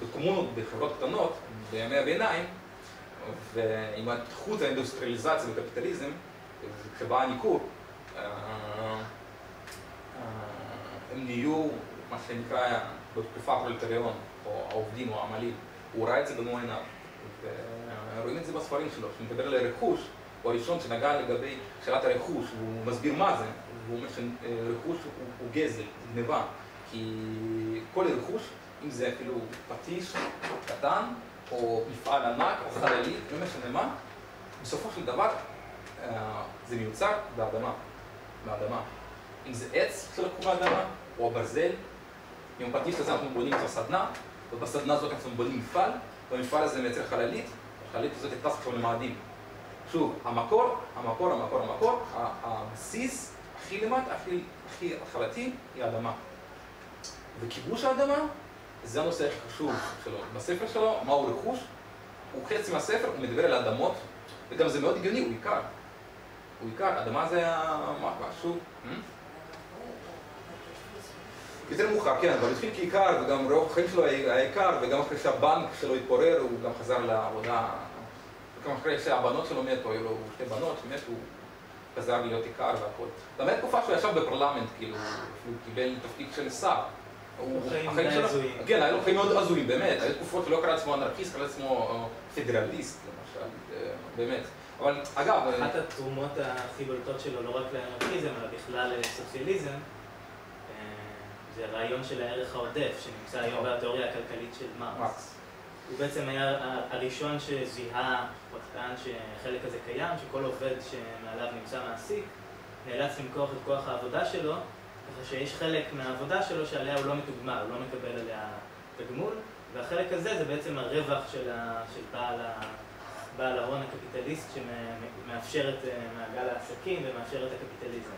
בקומונות, בחברות קטנות, בימי הביניים, ועם התפתחות האינדוסטריאליזציה והקפיטליזם, כשבא הניכור, הם נהיו מה שנקרא בתקופה הפרולטריון, או העובדים או העמלים. הוא ראה את זה במו עיניו, ורואים את זה בספרים שלו, שמדבר על הרכוש, הוא הראשון שנגע לגבי שאלת הרכוש, והוא מסביר מה זה, והוא אומר שרכוש הוא גזל, גניבה, כי כל רכוש, אם זה אפילו פטיש קטן, או מפעל ענק, או חללית, לא משנה מה, בסופו של דבר זה מיוצר באדמה. אם זה עץ שלקחו באדמה, או ברזל, עם הפטיש הזה אנחנו בונים את הסדנה, ובסדנה הזאת אנחנו בונים מפעל, ובמפעל הזה מייצר חללית, החללית הזאת תטס עכשיו למאדים. שוב, המקור, הבסיס הכי למטה, הכי התחלתי, היא האדמה. וכיבוש האדמה, זה הנושא הכי חשוב שלו. בספר שלו, מהו רכוש? הוא חצי מהספר, הוא מדבר על האדמות, וגם זה מאוד הגיוני, הוא עיקר. אדמה זה משהו. יותר מאוחר, כן, אבל הוא התחיל כעיקר, וגם רוב החיים שלו היה עיקר, וגם אחרי שהבנק שלו התפורר, הוא גם חזר לעבודה. וגם אחרי שהבנות שלו מתו, היו לו שתי בנות שמתו, הוא חזר להיות עיקר והכל. באמת תקופה שהוא ישב בפרלמנט, כאילו, הוא קיבל תפקיד של שר. חיים די הזויים. כן, היה לו חיים מאוד הזויים, באמת. היו תקופות שלא קרא לעצמו אנרכיסט, קרא לעצמו פדרליסט, למשל, באמת. אבל אגב... אחת התרומות הכי בולטות שלו, לא רק לאנרכיזם, אלא בכלל לסוציאליזם, זה הרעיון של הערך העודף, שנמצא היום בתיאוריה הכלכלית של מרקס. הוא בעצם היה הראשון שזיהה, או טען שהחלק הזה קיים, שכל עובד שמעליו נמצא מעסיק, נאלץ למכור את כוח העבודה שלו, ככה שיש חלק מהעבודה שלו שעליה הוא לא מתוגמל, הוא לא מקבל עליה תגמול, והחלק הזה זה בעצם הרווח של בעל ההון הקפיטליסט שמאפשר את מעגל העסקים ומאפשר את הקפיטליזם.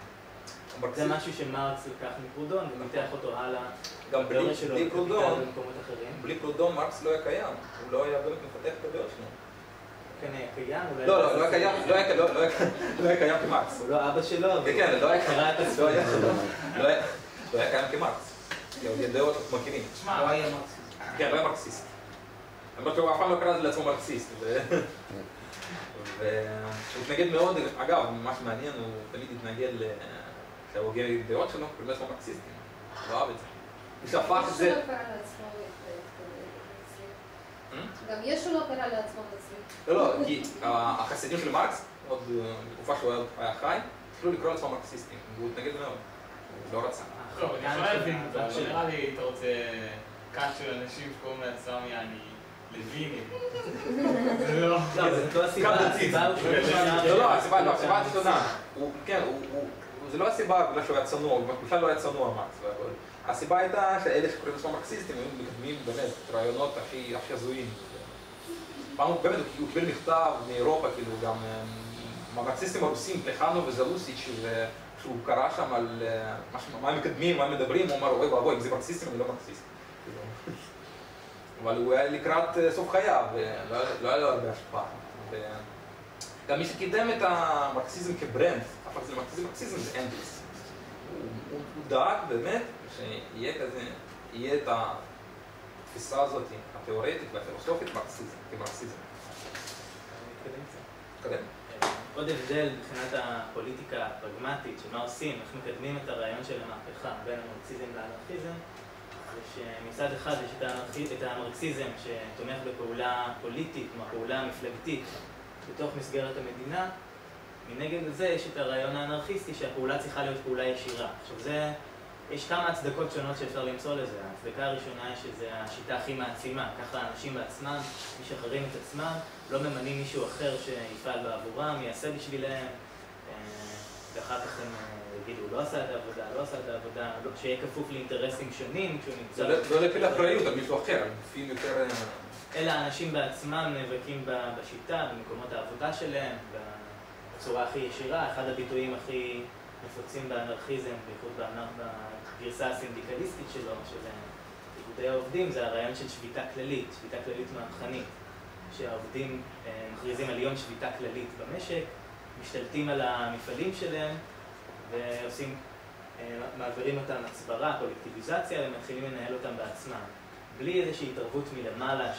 זה משהו שמרקס לקח מפרודון ומיתח אותו הלאה. גם בלי פרודון מרקס לא היה קיים, הוא לא היה באמת מפתח את הדעות שלו. כן, היה קיים? לא היה קיים כמרקס. הוא לא אבא שלו, אבל כן, לא היה קרא את הספרים. לא היה קיים כמרקס. דעות מכירים. לא היה מרקסיסט. כן, לא היה מרקסיסט. למרות שהוא אף פעם לא קרא לעצמו מרקסיסט. והוא התנגד מאוד, אגב, מה שמעניין, הוא תמיד התנגד שההוגה דעות שלו, הוא קרא לעצמו מרקסיסטים. הוא אהב את זה. הוא שהפך את זה... יש לו קרא לעצמו גם יש לו קרא לעצמו מצליח. לא, כי החסידים של מרקס, עוד בתקופה שהוא היה חי, התחילו לקרוא לעצמו מרקסיסטים, והוא התנגד מאוד, הוא לא רצה. לא, אני יכול להבין, אבל נראה לי אתה רוצה קאט של אנשים שקוראים לעצמם יעני לוינים. זה לא... זאת לא הסיבה, הסיבה הוא שהוא... לא, הסיבה שונה. כן, זה לא הסיבה בגלל שהוא היה צנוע, הוא בכלל לא היה צנוע מרקס. הסיבה הייתה שאלה שקוראים לעצמם מרקסיסטים היו מקדמים באמת רעיונות הכי הזויים. פעם באמת הוא קיבל מכתב מאירופה, כאילו גם המרקסיסטים הרוסים, פלחנו וזלוסיץ' שהוא קרא שם על מה הם מקדמים, מה הם מדברים, הוא אמר, אוי ואבוי, אם זה מרקסיסטים, אני לא מרקסיסט. אבל הוא היה לקראת סוף חייו, ולא היה לו הרבה השפעה. גם מי שקידם את המרקסיזם כברנד, הפך זה מרקסיזם זה אנגלס. הוא דאג באמת שיהיה כזה, יהיה את התפיסה הזאת, התיאורטית והפילוסופית, כמרקסיזם. קדם. עוד הבדל מבחינת הפוליטיקה הפרגמטית, שמה עושים, איך מקדמים את הרעיון של המהפכה בין המרקסיזם לאנרכיזם, זה שמצד אחד יש את המרקסיזם שתומך בפעולה פוליטית, כמו הפעולה המפלגתית, בתוך מסגרת המדינה. מנגד לזה יש את הרעיון האנרכיסטי שהפעולה צריכה להיות פעולה ישירה. עכשיו יש כמה הצדקות שונות שאפשר למצוא לזה. ההצדקה הראשונה היא שזה השיטה הכי מעצימה. ככה האנשים בעצמם משחררים את עצמם, לא ממנים מישהו אחר שיפעל בעבורם, יעשה בשבילם, ואחר כך הם יגידו, לא עשה את העבודה, שיהיה כפוף לאינטרסים שונים כשהוא נמצא... זה לא לפי לאחריות על מישהו אחר, לפי יותר... אלא האנשים בעצמם נאבקים בשיטה, במקומות העבודה שלהם, בצורה הכי ישירה. אחד הביטויים הכי נפוצים באנרכיזם, בייחוד בגרסה הסינדיקליסטית שלו, של איגודי העובדים, זה הרעיון של שביתה כללית מהפכנית, שהעובדים מכריזים על יום שביתה כללית במשק, משתלטים על המפעלים שלהם ועושים מעבירים אותם הצברה, קולקטיביזציה, ומתחילים לנהל אותם בעצמם. בלי איזושהי התערבות מלמעלה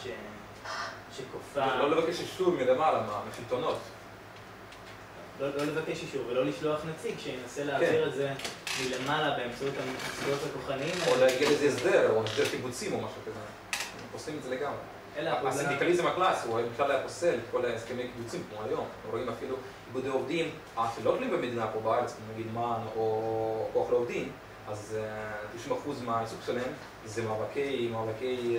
שכופה... לא לבקש אישור מלמעלה, משלטונות. לא לבקש אישור ולא לשלוח נציג שינסה להעביר את זה מלמעלה באמצעות המוסדות הכוחניים. או להגיע לזה הסדר, או הסדר קיבוצים או משהו כזה. הם פוסלים את זה לגמרי. הסינדיקליזם הקלאסי, הוא בכלל היה פוסל את כל ההסכמי קיבוצים כמו היום. רואים אפילו איגודי עובדים, שלא תלויים במדינה פה בארץ, כמו נגיד מן או כוח לעובדים, אז 90% מהעיסוק שלהם זה מאבקי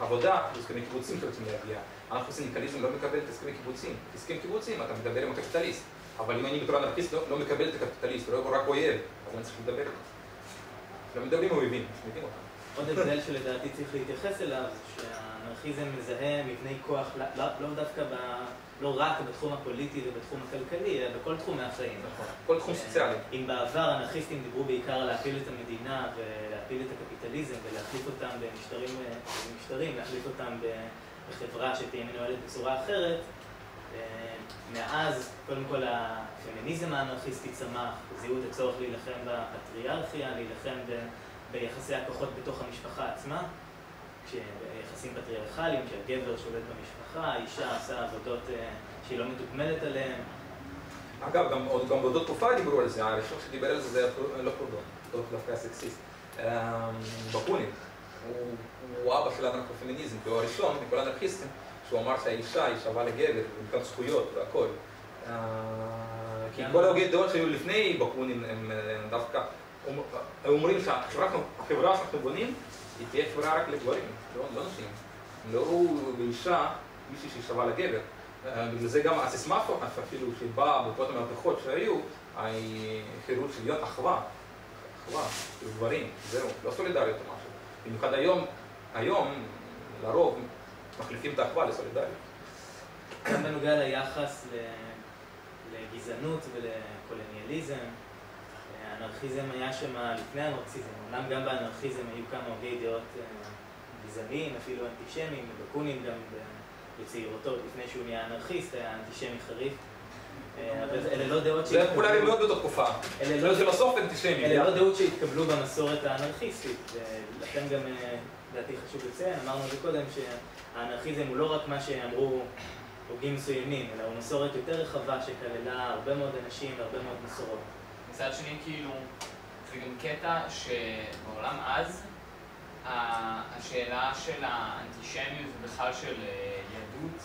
עבודה והסכמי קיבוצים שרוצים להגיע. אנחנו סינדיקליזם לא מקבל את הסכמי קיבוצים. הסכם קיבוצים, אתה מדבר עם הקפיטליסט, אבל אם אני בתור אנרכיסט לא מקבל את הקפיטליסט, הוא רק אויב, אז אני צריך לדבר איתו. לא מדברים אויבים, משמידים אותם. עוד הבדל שלדעתי צריך להתייחס אליו, שהאנרכיזם מזהה מבני כוח לא רק בתחום הפוליטי ובתחום הכלכלי, אלא בכל תחומי החיים. נכון, כל תחום סוציאלי. אם בעבר אנרכיסטים דיברו בעיקר על להפיל את המדינה ולהפיל את הקפיטליזם ולהחליף אותם במשטרים, להחליף אותם בחברה שתהיה מנוהלת בצורה אחרת, מאז קודם כל הפמיניזם האנרכיסטי צמח, זיהו את הצורך להילחם בפטריארכיה, להילחם ביחסי הכוחות בתוך המשפחה עצמה, כשיחסים פטריארכליים, כשהגבר שולט במשפחה, האישה עושה עבודות שהיא לא מתוגמלת עליהן. אגב, גם באותו תקופה דיברו על זה, הראשון שדיבר על זה לא פרודון, דווקא סקסיסט. בקונין, הוא אבא של האנרכופמיניזם, כי הוא הראשון מכל האנרכיסטים, שהוא אמר שהאישה היא שווה לגבר, ומכאן זכויות והכל. כי כל ההוגי דעות שהיו לפני בקונין הם דווקא אומרים שהחברה שאנחנו בונים היא תהיה חברה רק לגברים, לא נשים. הם לא ראו באישה מישהי שהיא שווה לגבר. בגלל זה גם הסיסמה אפילו שבאה בעקבות המהפכות שהיו, היא חירות שוויון, אחווה, גברים, זהו, לא סולידריות או משהו. במיוחד היום, לרוב, מחליפים את האחווה לסולידריות. גם בנוגע ליחס לגזענות ולקולוניאליזם, האנרכיזם היה שם לפני האנרכיזם, אומנם גם באנרכיזם היו כמה הוגי דעות גזעניים, אפילו אנטישמיים, בקונין גם בצעירותו, לפני שהוא נהיה אנרכיסט, היה אנטישמי חריף. אבל אלה לא דעות זה פופולרי מאוד באותה תקופה. זה בסוף אנטישמי. אלה לא דעות שהתקבלו במסורת האנרכיסטית, ולכן גם, לדעתי חשוב לציין, אמרנו קודם שהאנרכיזם הוא לא רק מה שאמרו הוגים מסוימים, אלא הוא מסורת יותר רחבה שכללה הרבה מאוד אנשים והרבה מאוד מסורות. מצד שני, כאילו, זה גם קטע שבעולם אז, השאלה של האנטישמיות ובכלל של יהדות,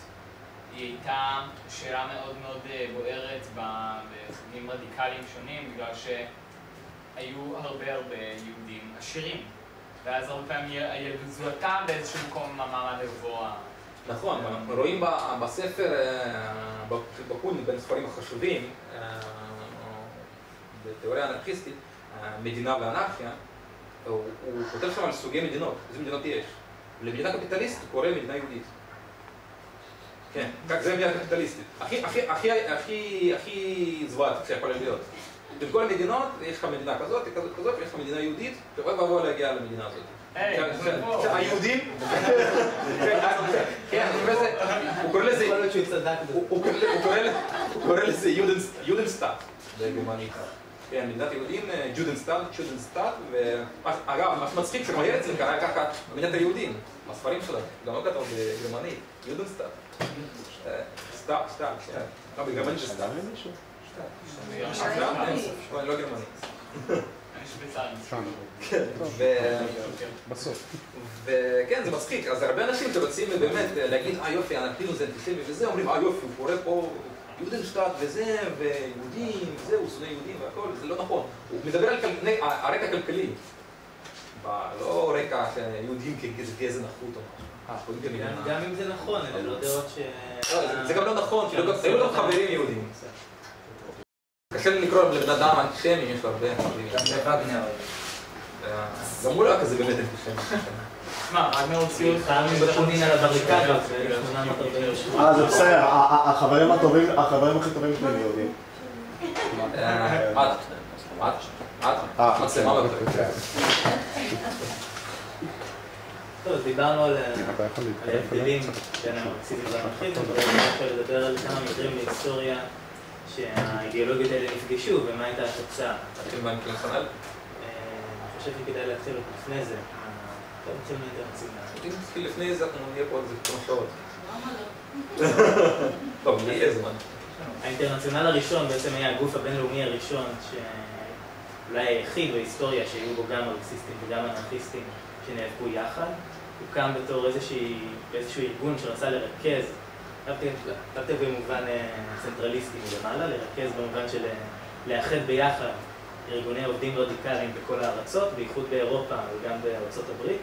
היא הייתה שאלה מאוד מאוד בוערת בחוגים רדיקליים שונים, בגלל שהיו הרבה יהודים עשירים. ואז הרבה פעמים היהדות זוהתה באיזשהו מקום המעמד הגבוה. נכון, אנחנו רואים בספר, בקונין, בין הספרים החשובים, בתיאוריה אנרכיסטית, מדינה ואנרכיה, הוא כותב שם על סוגי מדינות, איזה מדינות יש. למדינה קפיטליסטית הוא קורא מדינה יהודית. כן, זה מדינה קפיטליסטית. הכי זוועתית שיכולה להיות. בכל המדינות יש לך מדינה כזאת, ויש לך מדינה יהודית, ואוי ואבוי להגיע למדינה הזאת. היהודים? כן, הוא קורא לזה יודנסטאט בגרמנית. כן, מדינת יהודים, ג'ודנסטאט, ואגב, מה שמצחיק שגם הרצל קרא ככה במדינת היהודים, הספרים שלו, גם לא כתוב בגרמנית, יודנסטאט. סטאט. לא, בגרמנית זה סטאט. לא גרמנית. בסוף. וכן, זה מצחיק, אז הרבה אנשים שרוצים באמת להגיד, יופי, אנרכיזם זה אנטישמי וזה, אומרים, יופי, הוא קורא פה יודנשטאט וזה, ויהודים, וזה, הוא שונא יהודים והכל, זה לא נכון. הוא מדבר על הרקע הכלכלי, לא רקע שיהודים כגזע נחות או משהו. גם אם זה נכון, אלה לא דעות ש... זה גם לא נכון, כי היו לו חברים יהודים. קשה לי לקרוא לבן אדם אנטישמי, יש לו הרבה חברים. גם בווגנר. גם הוא לא היה כזה באמת אנטישמי. מה, רגנר הוציאו אותך בקונין על הבריקדות, זה בסדר, החברים הכי טובים שלי יהודים. מצלמה בבקשה. טוב, אז דיברנו על ההבדלים בין המרקסיזם והאנרכיזם, ואני רוצה לדבר על כמה מקרים בהיסטוריה שהאידיאולוגיות האלה נפגשו ומה הייתה התוצאה. נתחיל מהאינטרנציונל? אני חושב שכדאי להתחיל לפני זה. טוב, נתחיל מהאינטרנציונל. אם נתחיל לפני זה, אנחנו נהיה פה עוד כמה שעות. למה לא? טוב, נהיה זמן. האינטרנציונל הראשון בעצם היה הגוף הבינלאומי הראשון שאולי היחיד בהיסטוריה שהיו בו גם מרקסיסטים וגם אנרכיסטים שנאבקו יחד. הוא קם בתור איזשהו ארגון שרצה לרכז, דווקא במובן צנטרליסטי מלמעלה, לרכז במובן של לאחד ביחד ארגוני עובדים רדיקליים בכל הארצות, בייחוד באירופה וגם בארצות הברית.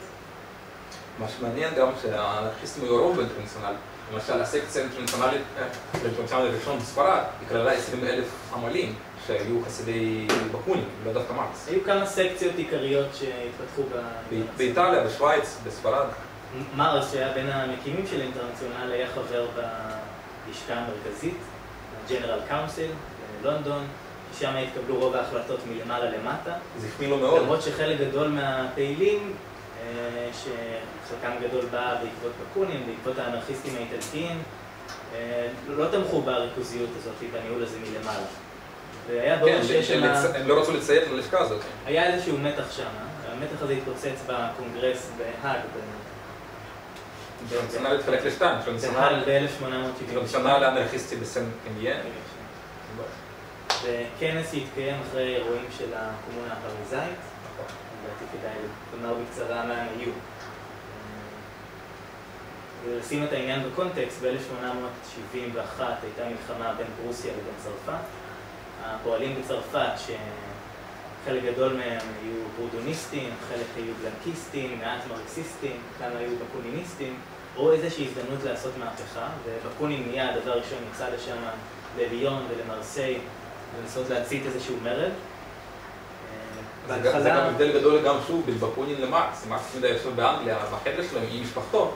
מה שמעניין גם שהאנרכיסטים היו רוב באינטרנציונל. למשל, הסקציה האינטרנציונלית הראשון בספרד, היא כללה 20,000 עמלים שהיו חסידי בקונים, לא דווקא מרקס. היו כמה סקציות עיקריות שהתפתחו באיטליה, בשוויץ, בספרד. מרקס, שהיה בין המקימים של האינטרנציונל, היה חבר בלשכה המרכזית, ה-General Council בלונדון, ששם התקבלו רוב ההחלטות מלמעלה למטה. זה החמיא לו מאוד. למרות שחלק גדול מהפעילים, שחלקם גדול בא בעקבות בקונים, בעקבות האנרכיסטים האיטלקיים, לא תמכו בריכוזיות הזאת, בניהול הזה מלמעלה. והיה ברור שיש שם... הם לא רצו לציית ללשכה הזאת. היה איזשהו מתח שם, המתח הזה התפוצץ בקונגרס בהאג. האינטרנציונל התחלק לשתיים. בהאג ב-1870. האינטרנציונל האנרכיסטי בסן קניין. וכנס שהתקיים אחרי אירועים של הקומונה הפריזאית. לדעתי כדאי לומר בקצרה מה הם היו. ולשים את העניין בקונטקסט, ב-1871 הייתה מלחמה בין פרוסיה לבין צרפת. הפועלים בצרפת, שחלק גדול מהם היו בורדוניסטים, חלק היו בלנקיסטים, מעט מרקסיסטים, כמה היו בקוניניסטים, ראו איזושהי הזדמנות לעשות מהפכה, ובקונים מיד, הדבר ראשון יצא לשם לליון ולמרסיי, ולנסות להצית איזשהו מרד. זה גם הבדל גדול גם שוב בין בקונים למרקס. מרקס תמיד היה יושב באנגליה, בחדר שלו עם משפחתו,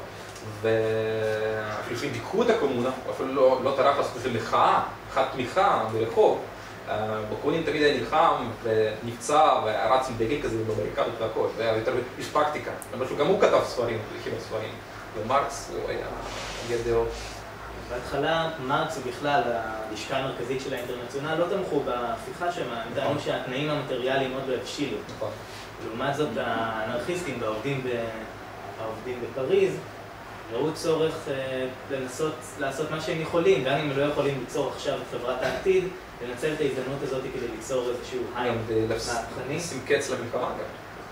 ואפילו שדיכאו את הקומונה, הוא אפילו לא טרח לעשות איזו מחאה, אחת תמיכה ברחוב. בקונים תמיד היה נלחם ונפצע ורץ עם דגל כזה בבריקדות והכל, זה היה יותר איש פרקטיקה. למרות שגם הוא כתב ספרים, הכין ספרים, ומרקס הוא היה הגיע דעות. בהתחלה מרקס ובכלל הלשכה המרכזית של האינטרנציונל לא תמכו בהפיכה שם, הם טענו שהתנאים המטריאליים עוד לא הבשילו. נכון. לעומת זאת האנרכיסטים והעובדים בפריז ראו צורך לנסות לעשות מה שהם יכולים, גם אם הם לא יכולים ליצור עכשיו את חברת העתיד, לנצל את ההזדמנות הזאת כדי ליצור איזשהו הייפ מהפכני. לשים קץ למלחמה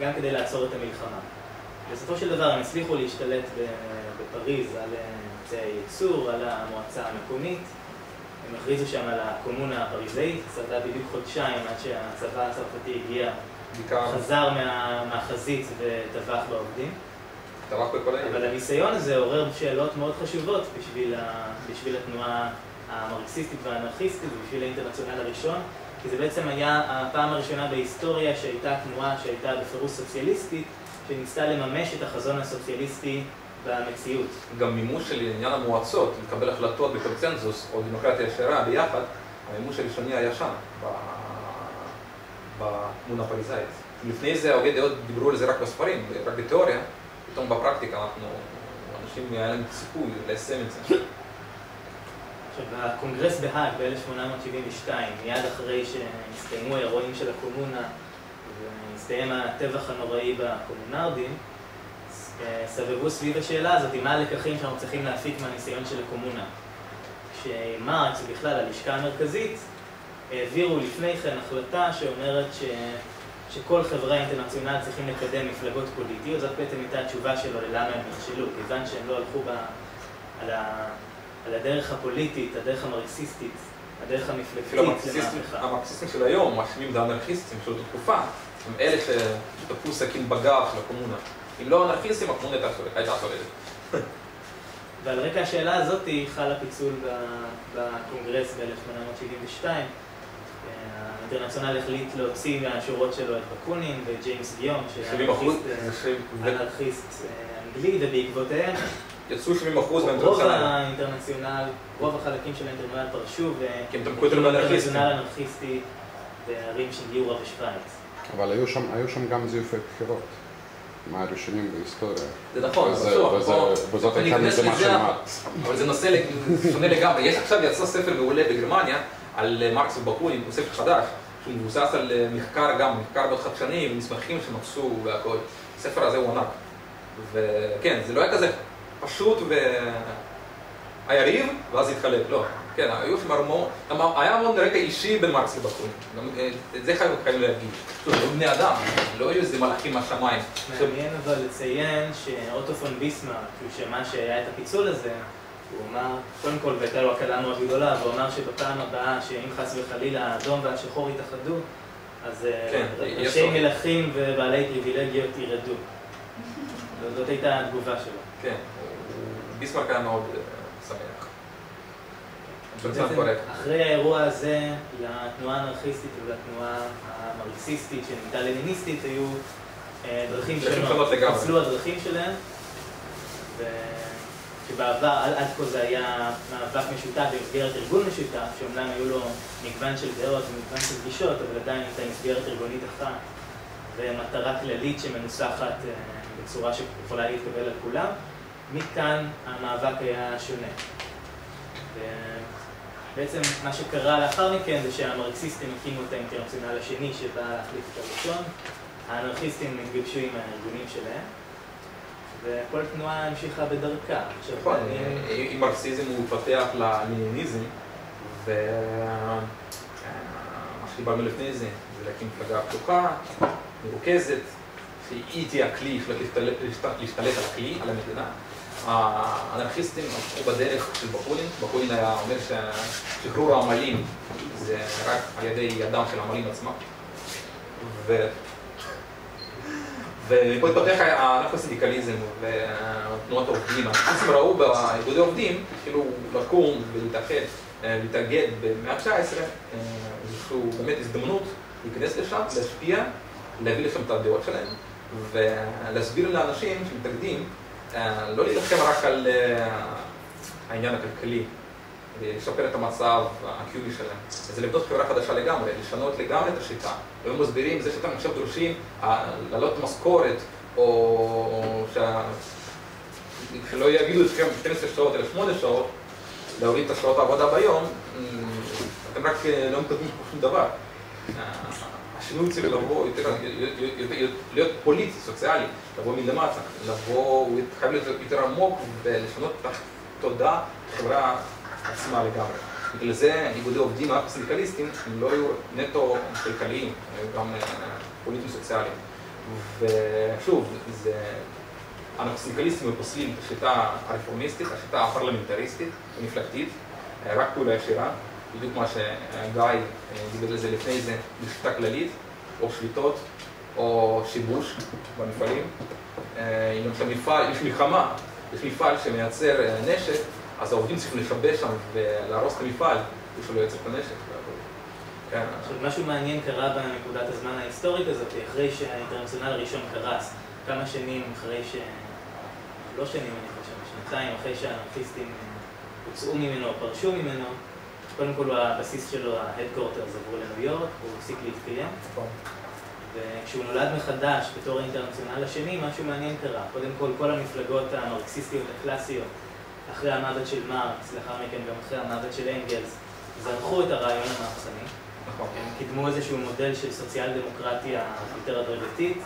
גם כדי לעצור את המלחמה. בסופו של דבר הם הצליחו להשתלט בפריז על אמצעי הייצור, על המועצה המקומית. הם הכריזו שם על הקומונה הפריזאית, שרדה בדיוק חודשיים עד שהצבא הצרפתי הגיע, חזר מהחזית וטבח בעובדים. אבל הניסיון הזה עורר שאלות מאוד חשובות בשביל התנועה המרקסיסטית והאנרכיסטית ובשביל האינטרנציונל הראשון, כי זה בעצם היה הפעם הראשונה בהיסטוריה שהייתה תנועה שהייתה בפירוש סוציאליסטית, שניסתה לממש את החזון הסוציאליסטי במציאות. גם מימוש של עניין המועצות, לקבל החלטות בקונצנזוס או דמוקרטיה ישרה ביחד, המימוש הראשוני היה שם, בתמונה הפריזאית. לפני זה הרבה דעות דיברו על זה רק בספרים, רק בתיאוריה, פתאום בפרקטיקה אנשים היה להם סיכוי ליישם את זה. עכשיו, בקונגרס בהאג ב-1872, מיד אחרי שהסתיימו האירועים של הקומונה והסתיים הטבח הנוראי בקומונרדים, סבבו סביב השאלה הזאת, מה הלקחים שאנחנו צריכים להפיק מהניסיון של הקומונה. כשמרקס ובכלל הלשכה המרכזית העבירו לפני כן החלטה שאומרת שכל חברה אינטרנציונלית צריכים לקדם מפלגות פוליטיות, זאת בעצם הייתה התשובה שלו ללמה הם נכשלו, כיוון שהם לא הלכו על הדרך הפוליטית, הדרך המרקסיסטית, הדרך המפלגתית למהפכה. המרקסיסטים של היום מאשימים את האנרכיסטים של אותה תקופה, הם אלה שתקפו סכין בגב של הקומונה. אם לא אנרכיסטים, הקומונה הייתה שולטת. ועל רקע השאלה הזאת חל הפיצול בקונגרס ב-1872. האינטרנציונל החליט להוציא מהשורות שלו את בקונין וג'יימס גיום, שהיה אנרכיסט אנגלי, ובעקבותיהם יצאו 70% מהאינטרנציונל. רוב החלקים של האינטרנציונל פרשו, והקימו אינטרנציונל אנרכיסטי בערים של גיורה ושוויץ. אבל היו שם גם זיופי בחירות, מהראשונים בהיסטוריה. זה נכון, וזאת הייתה מגמה של מרקס. אבל זה נושא שונה לגמרי. יש עכשיו יצא ספר מעולה בגרמניה על מרקס ובקונין, הוא ספר חדש, שהוא מבוסס על מחקר גם, מחקר מאוד חדשני ומסמכים שמצאו והכל. הספר הזה הוא ענק. וכן, זה לא היה כזה פשוט היה ריב, ואז התחלק, לא. כן, היו שם היה המון רקע אישי בין מרקס לבקונין. את זה חייבים להגיד. שוב, היו בני אדם, לא היו איזה מלאכים מהשמיים. מעניין אבל לציין שאוטו פון ביסמרק, כשהוא שמע שהיה את הפיצול הזה, הוא אמר, קודם כל, והייתה לו הקלה מאוד גדולה, והוא אמר שבפעם הבאה, שאם חס וחלילה האדום והשחור יתאחדו, אז ראשי מלכים ובעלי פריבילגיות ירדו. זאת הייתה התגובה שלו. כן, ביסמרק היה מאוד שמח. אחרי האירוע הזה, לתנועה האנרכיסטית ולתנועה המרקסיסטית שנהייתה לניניסטית, היו דרכים שונות. פצלו הדרכים שלהם. שבעבר, עד כה זה היה מאבק משותף במסגרת ארגון משותף, שאומנם היו לו מגוון של דעות ומגוון של גישות, אבל עדיין הייתה מסגרת ארגונית אחת ומטרה כללית שמנוסחת בצורה שיכולה להתקבל על כולם. מכאן המאבק היה שונה. ובעצם מה שקרה לאחר מכן זה שהמרקסיסטים הקימו את האינטרנציונל השני שבא להחליף את הראשון. האנרכיסטים נפגשו עם הארגונים שלהם. וכל תנועה המשיכה בדרכה. נכון, עם מרקסיזם הוא התפתח ללניניזם, ומה שדיברנו לפני זה, זה להקים מפלגה פתוחה, מרוכזת, שהיא תהיה הכלי להשתלט על הכלי, על המדינה. האנרכיסטים הלכו בדרך של בקונין. בקונין היה אומר ששחרור העמלים זה רק על ידי ידם של העמלים עצמם. ופה התפתח האנרכו-סינדיקליזם ותנועות העובדים. האנרכיסטים ראו באיגודי עובדים, כאילו לקום ולהתאחד, להתאגד במאה ה-19, איזושהי באמת הזדמנות להיכנס לשם, להשפיע, להביא לשם את הדעות שלהם, ולהסביר לאנשים שמתאגדים, לא להילחם רק על העניין הכלכלי, לשפר את המצב הקיומי שלהם. זה לבנות חברה חדשה לגמרי, לשנות לגמרי את השיטה. והם מסבירים, זה שאתם עכשיו דורשים לעלות משכורת, או שלא יגידו אתכם 12 שעות אלא 8 שעות, להוריד את השעות העבודה ביום, אתם רק לא מקדמים שום דבר. השינוי צריך לבוא להיות פוליטי, סוציאלי, לבוא מלמטה, לבוא, הוא חייב להיות יותר עמוק ולשנות את התודעה, חברה עצמה לגמרי. בגלל זה איגודי עובדים האנרכו-סינדיקליסטים הם לא היו נטו כלכליים, היו גם פוליטיים סוציאליים. ושוב, האנרכו-סינדיקליסטים פוסלים את השיטה הרפורמיסטית, השיטה הפרלמנטריסטית, המפלגתית, רק פעולה ישירה, בדיוק מה שגיא דיבר לזה לפני זה, בשיטה כללית, או שליטות, או שיבוש במפעלים. אם יש מלחמה, יש מפעל שמייצר נשק, אז העובדים צריכים לשבש שם ולהרוס את המפעל, ושלא יוצא את הנשק. עכשיו, משהו מעניין קרה בנקודת הזמן ההיסטורית הזאת, אחרי שהאינטרנציונל הראשון קרס, כמה שנים אחרי לא שנים, אני חושב, שנתיים, אחרי שהאנרכיסטים הוצאו ממנו, פרשו ממנו, קודם כל הבסיס שלו, ההדקורטרס, עברו לניו יורק, הוא הפסיק להתקיים. וכשהוא נולד מחדש בתור האינטרנציונל השני, משהו מעניין קרה. קודם כל המפלגות המרקסיסטיות הקלאסיות, אחרי המוות של מרקס, לאחר מכן גם אחרי המוות של אנגלס, זנחו את הרעיון המהפכני. הם קידמו איזשהו מודל של סוציאל דמוקרטיה יותר הדרגתית.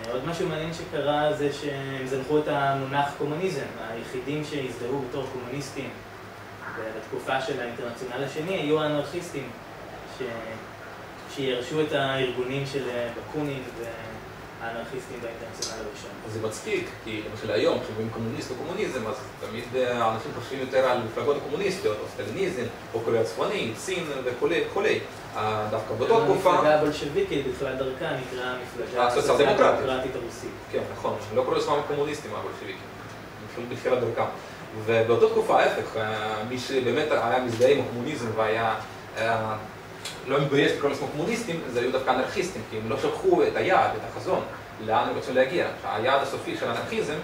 ועוד משהו מעניין שקרה זה שהם זנחו את המונח קומוניזם. היחידים שהזדהו בתור קומוניסטים בתקופה של האינטרנציונל השני היו האנרכיסטים שירשו את הארגונים של בקונין והאנרכיסטים באינטרנציונל הראשון. זה מצחיק, כי למשל היום, כשאומרים קומוניסט או קומוניזם, אז תמיד האנשים חושבים יותר על מפלגות הקומוניסטיות, או סטליניזם, או קוריאה הצפונית, סין וכולי. דווקא באותה תקופה... המפלגה הבולשביקית בתחילת דרכה נקרא המפלגה הסוציאל-דמוקרטית הרוסית. כן, נכון, לא קוראים לעצמם קומוניסטים הבולשביקים, בתחילת דרכם. ובאותה תקופה ההפך, מי שבאמת היה מזדהה עם הקומוניזם והיה לא מתבייש לקרוא לעצמם קומוניסטים, זה היו דווקא אנרכיסטים, כי הם לא שכחו את היעד, את החזון, לאן הם רוצים להגיע. היעד הסופי של האנרכיזם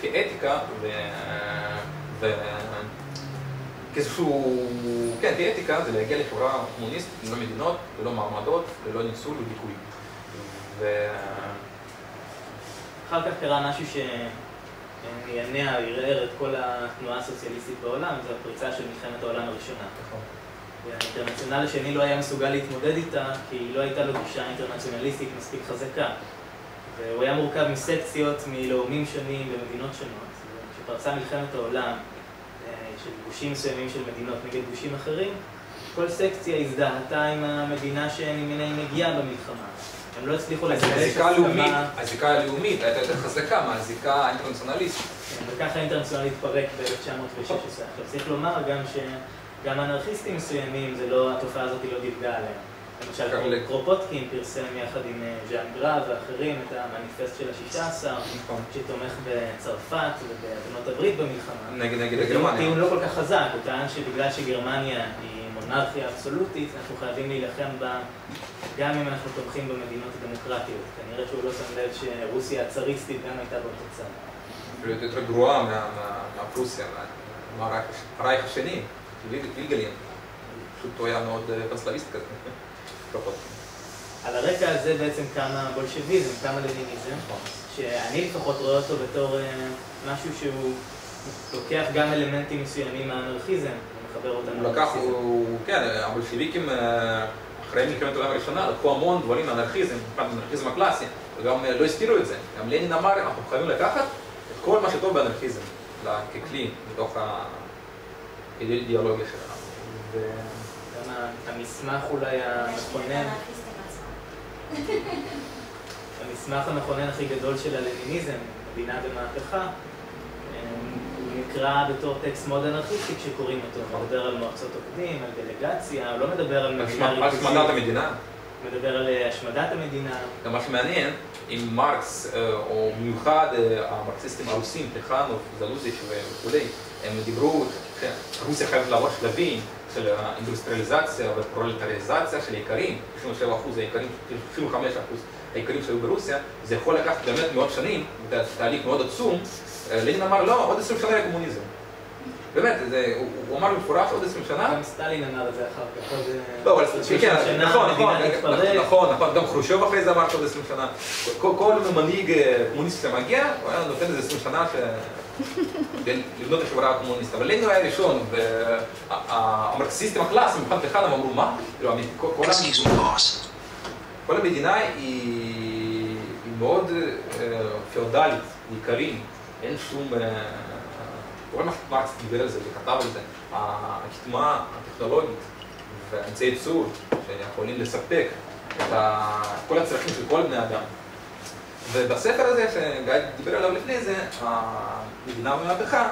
כאתיקה כאיזשהו, כן, כאתיקה זה להגיע לחברה קומוניסטית, ללא מדינות, ללא מעמדות, ללא ניצול ודיכוי. אחר כך קרה משהו ינע, ערער את כל התנועה הסוציאליסטית בעולם, זו הפריצה של מלחמת העולם הראשונה. והאינטרנציונל השני לא היה מסוגל להתמודד איתה, כי לא הייתה לו גישה אינטרנציונליסטית מספיק חזקה. והוא היה מורכב מסקציות מלאומים שונים במדינות שונות. כשפרצה מלחמת העולם של גושים מסוימים של מדינות נגד גושים אחרים, כל סקציה הזדהתה עם המדינה שממנה היא מגיעה במלחמה. הם לא הצליחו לגבש הסכמה... הזיקה הלאומית הייתה יותר חזקה מהזיקה האינטרנציונליסטית. וככה האינטרנציונל התפרק ב-1916. עכשיו צריך לומר גם שגם אנרכיסטים מסוימים, התופעה הזאת לא דילגה עליהם. למשל, קרופוטקין פרסם יחד עם ז'אן גרא ואחרים את המניפסט של ה-16, שתומך בצרפת ובבנות הברית במלחמה. נגד גרמניה. טיעון לא כל כך חזק, הוא טען שבגלל שגרמניה היא מונרכיה אבסולוטית, אנחנו חייבים להילחם בה גם אם אנחנו תומכים במדינות הדמוקרטיות. כנראה שהוא לא שם לב שרוסיה הצאריסטית גם הייתה באותו צד. אפילו יותר גרועה מהפרוסיה, הרייך השני, וילגלין. פשוט הוא היה מאוד פסלאביסט כזה. על הרקע הזה בעצם קם הבולשביזם, קם הלניניזם, שאני לפחות רואה אותו בתור משהו שהוא לוקח גם אלמנטים מסוימים מהאנרכיזם, ומחבר אותם לאנרכיזם. כן, הבולשביקים אחרי מלחמת העולם הראשונה לקחו המון דברים מהאנרכיזם, האנרכיזם הקלאסי, וגם לא הסתירו את זה. גם לנין אמר, אנחנו חייבים לקחת את כל מה שטוב באנרכיזם, ככלי, מתוך האידיאולוגיה שלנו. גם המסמך אולי המכונן, המסמך המכונן הכי גדול של הלניניזם, מדינה במהפכה, הוא נקרא בתור טקסט מאוד אנרכיסטי כשקוראים אותו. הוא מדבר על מועצות עובדים, על דלגציה, הוא לא מדבר על מדינה ריכוזית. השמדת המדינה. הוא מדבר על השמדת המדינה. גם מה שמעניין, אם מרקס, או במיוחד המרקסיסטים הרוסים, פלחנוב, זלוזיץ' וכו', הם דיברו שרוסיה חייבת לעבור שלבים של האינדוסטריאליזציה והפרולטריזציה של העיקרים, 97% העיקרים, 95% העיקרים שהיו ברוסיה, זה יכול לקחת באמת מאות שנים, תהליך מאוד עצום. לנין אמר, לא, עוד 20 שנה היה קומוניזם. באמת, הוא אמר במפורש עוד 20 שנה. גם סטלין אמר את זה אחר כך, עוד 30 שנה המדינה תתפרק. נכון, גם חרושוב אחרי זה אמר שעוד 20 שנה. כל מנהיג קומוניסט שמגיע, הוא היה נותן איזה 20 שנה לבנות את החברה הקומוניסטית. אבל לנין היה ראשון, והמרקסיסטים הקלאסיים, מבחינת פלחנוב, אמרו, מה? כל המדינה היא מאוד פיאודלית, עיקרים, אין שום... כל מה שמרקס דיבר על זה וכתב על זה, הקדמה הטכנולוגית והאמצעי ייצור שיכולים לספק את כל הצרכים של כל בני אדם. ובספר הזה שגיא דיבר עליו לפני זה, המדינה במהפכה,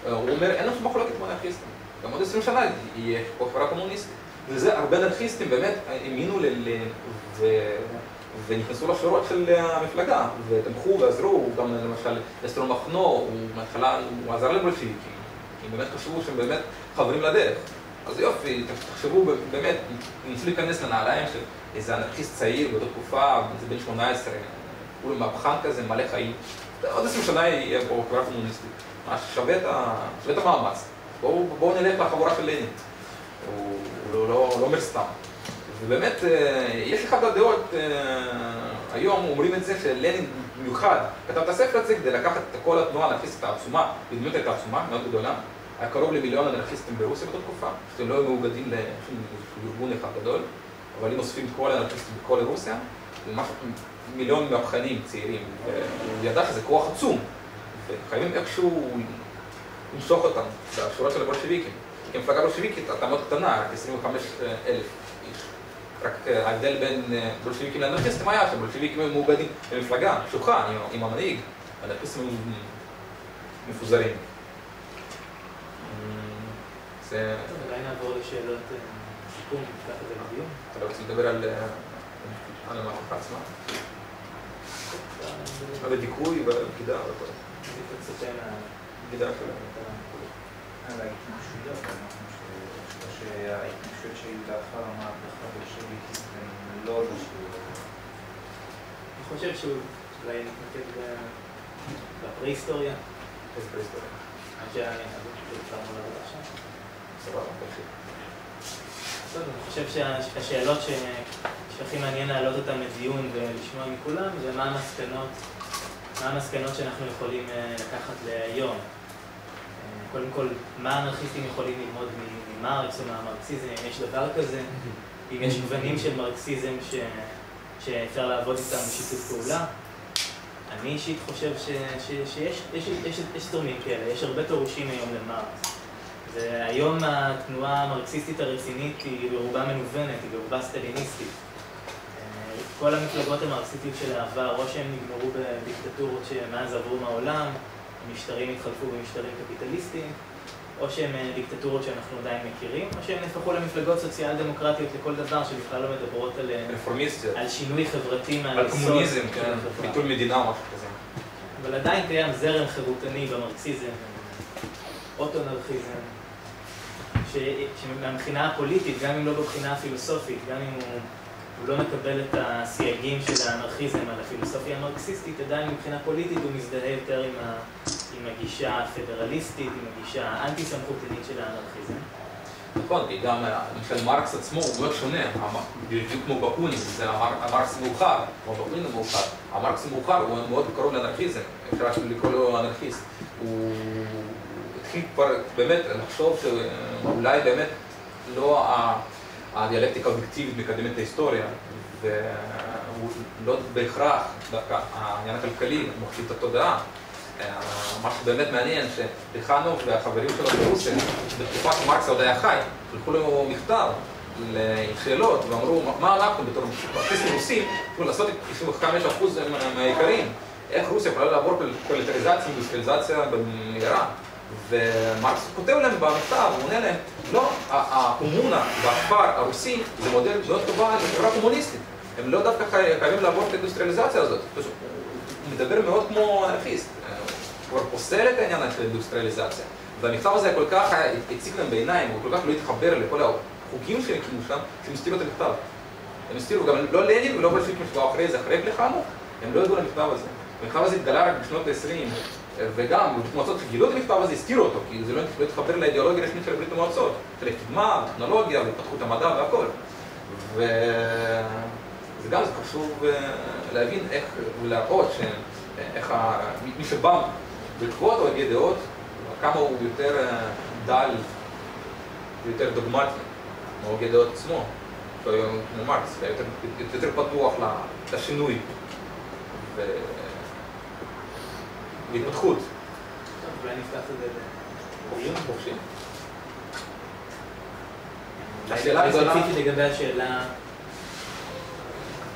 הוא אומר, אין לנו שום מחלוקת עם אנרכיסטים. גם עוד 20 שנה יהיה פה חברה קומוניסטית. וזה הרבה אנרכיסטים באמת האמינו ונכנסו לשורות של המפלגה, ותמכו ועזרו, גם למשל אסטרון מחנו, מההתחלה הוא עזר לבולשיביקים, הם באמת חשבו שהם באמת חברים לדרך. אז יופי, תחשבו באמת, ניסו להיכנס לנעליים של איזה אנרכיסט צעיר באותה תקופה, זה בן 18, כולו מהפכן כזה, מלא חיים. עוד 20 שנה יהיה פה חברה קומוניסטית. שווה את המאמץ. בואו נלך לחבורה של לנין. הוא לא אומר סתם. ובאמת, יש לך דעות, היום אומרים את זה שלנין במיוחד כתב את הספר הזה כדי לקחת את כל התנועה האנרכיסטית העצומה, בדמות הייתה עצומה, מאוד גדולה. היה קרוב למיליון אנרכיסטים ברוסיה באותה תקופה, שהם לא היו מאוגדים לשום ארגון אחד גדול, אבל אם אוספים את כל האנרכיסטים בכל רוסיה, זה משהו מיליון מהפכנים צעירים, והוא ידע שזה כוח עצום, וחייבים איכשהו למשוך אותם לשורות של הבולשביקים. כי המפלגה הבולשביקית הייתה מאוד קטנה, רק 25,000 איש. רק ההבדל בין בולשביקים לאנרכיסטים היה שבולשביקים היו מאוגדים במפלגה, שוחה עם המנהיג, האנרכיסטים היו מפוזרים. אולי נעבור לשאלות סיכום, נפתח את זה לדיון. אתה לא רוצה לדבר על המהפכה עצמה? על הדיכוי והבגידה וכל. אני מצפה מהבגידה שלהם. על ההתנגשויות, שההתנגשויות שהיו לאחר המהפכה הבולשביקית הן לא נשארו. אני חושב שאולי נתמקד בפרה-היסטוריה. איזה פרה-היסטוריה? אני חושב שהשאלות שהכי מעניין להעלות אותן לדיון ולשמוע מכולם זה מה המסקנות מה המסקנות שאנחנו יכולים לקחת להיום? קודם כל, מה האנרכיסטים יכולים ללמוד ממרקס או מהמרקסיזם, אם יש דבר כזה, אם יש גוונים של מרקסיזם שאפשר לעבוד איתם בשיתוף פעולה. אני אישית חושב שיש תורמים כאלה, יש הרבה פירושים היום למרקס. והיום התנועה המרקסיסטית הרצינית היא ברובה מנוונת, היא ברובה סטליניסטית. כל המפלגות המרקסיסטיות של העבר, או שהן נגמרו בדיקטטורות שמאז עברו מהעולם, המשטרים התחלפו במשטרים קפיטליסטיים, או שהן דיקטטורות שאנחנו עדיין מכירים, או שהן נהפכו למפלגות סוציאל דמוקרטיות לכל דבר שבכלל לא מדברות על שינוי חברתי מהיסוד. על קומוניזם, ביטול מדינה או משהו כזה. אבל עדיין קיים זרם חירותני במרקסיזם, אוטו-אנרכיזם, שמבחינה הפוליטית, גם אם לא בבחינה הפילוסופית, גם אם הוא לא מקבל את הסייגים של האנרכיזם על הפילוסופיה המרקסיסטית, עדיין מבחינה פוליטית הוא מזדהה יותר עם הגישה הפדרליסטית, עם הגישה האנטי-סמכותנית של האנרכיזם. נכון, כי גם למשל מרקס עצמו הוא מאוד שונה, בדיוק כמו בקונין, זה המרקס מאוחר, כמו בקונין המאוחר. המרקס המאוחר הוא מאוד קרוב לאנרכיזם, אפשר לקרוא לו אנרכיסט. הוא התחיל כבר באמת לחשוב שאולי באמת לא הדיאלקטיקה האובייקטיבית מקדמת את ההיסטוריה, ולא בהכרח דווקא העניין הכלכלי מוחשית התודעה. מה שבאמת מעניין שפלחנוב והחברים שלו ברוסיה, בתקופת מרקס עוד היה חי, שלחו לו מכתב עם שאלות ואמרו מה אנחנו בתור מרקסיסטים רוסים יכולים לעשות 95% מהעיקרים, איך רוסיה יכולה לעבור פרולטריזציה, אינדוסטריאליזציה במהירה. ומרקס כותב להם במכתב, הוא עונה להם, לא, הקומונה בכפר הרוסי זה מודל מאוד טובה לחברה קומוניסטית, הם לא דווקא חייבים לעבור את האינדוסטריאליזציה הזאת. הוא מדבר מאוד כמו אנרכיסט, הוא כבר פוסל את העניין של האינדוסטריאליזציה. והמכתב הזה כל כך הציג להם בעיניים, הוא כל כך לא התחבר לכל החוקים שהם הקימו שם, שהם הסתירו את המכתב. הם הסתירו גם לא לנין ולא בולשביקים שבאו אחרי זה, אחרי פלחנוב, הם לא ידעו למכתב הזה. המכתב הזה התגלה רק בשנות ה-20, וגם בברית המועצות שגילו את המכתב הזה, הסתירו אותו, כי זה לא התחבר לאידיאולוגיה הרשמית של ברית המועצות, של הקדמה, טכנולוגיה, והתפתחות המדע והכל. וזה גם חשוב להבין איך ולהראות איך מי שבא בעקבות או הגיע דעות, כמה הוא יותר דל ויותר דוגמטי מהוגי דעות עצמו, כמו מרקס, יותר פתוח לשינוי והתפתחות. אולי נפתח את זה בדיון חופשי. השאלה הגדולה... ספציפית לגבי השאלה...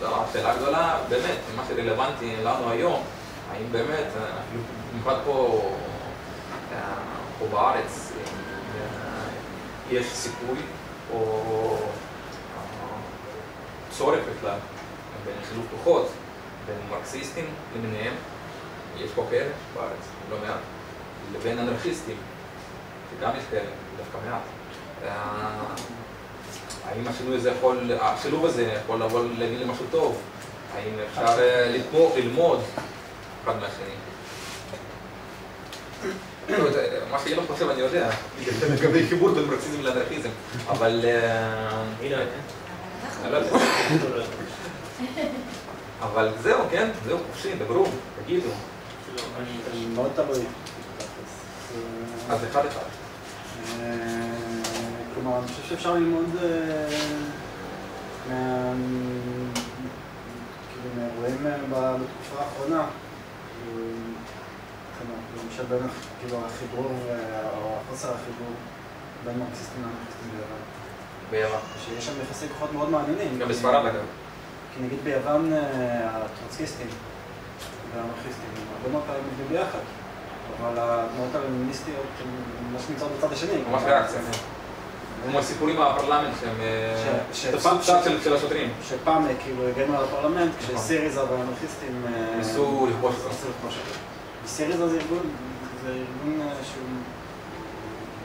לא, השאלה הגדולה, באמת, מה שרלוונטי לנו היום, האם באמת, במיוחד פה בארץ, יש סיכוי או צורך בכלל בין חילוף כוחות, בין מרקסיסטים למיניהם, יש פה כאלה בארץ, לא מעט, לבין אנרכיסטים, שגם יש כאלה, דווקא מעט. האם השילוב הזה יכול לבוא להגיד למשהו טוב? האם אפשר ללמוד אחד מהשני? מה שיהיה לא חושב אני יודע, לגבי חיבור בין מרקסיזם לאנרכיזם, אבל... אני לא יודע. אני לא יודע. אבל זהו, כן? זהו, חופשי, דברו, תגידו. מאוד תלוי. אז אחד. כלומר, אני חושב שאפשר ללמוד מהאירועים בתקופה האחרונה. למשל בין החיבור או חוסר החיבור בין מרקסיסטים לאנרכיסטים ביוון. ביוון. שיש שם יחסי כוחות מאוד מעניינים. גם בספרד אגב. כי נגיד ביוון הטרוצקיסטים והאנרכיסטים הרבה מאוד פעמים עובדים ביחד. אבל התנועות הלניניסטיות הן ממש נמצאות בצד השני. ממש ריאקציה. כמו הסיפורים בפרלמנט שהם צד של השוטרים. שפעם כאילו הגענו על הפרלמנט כשסיריזה והאנרכיסטים ניסו לכבוש אותו. סיריזה זה ארגון שהוא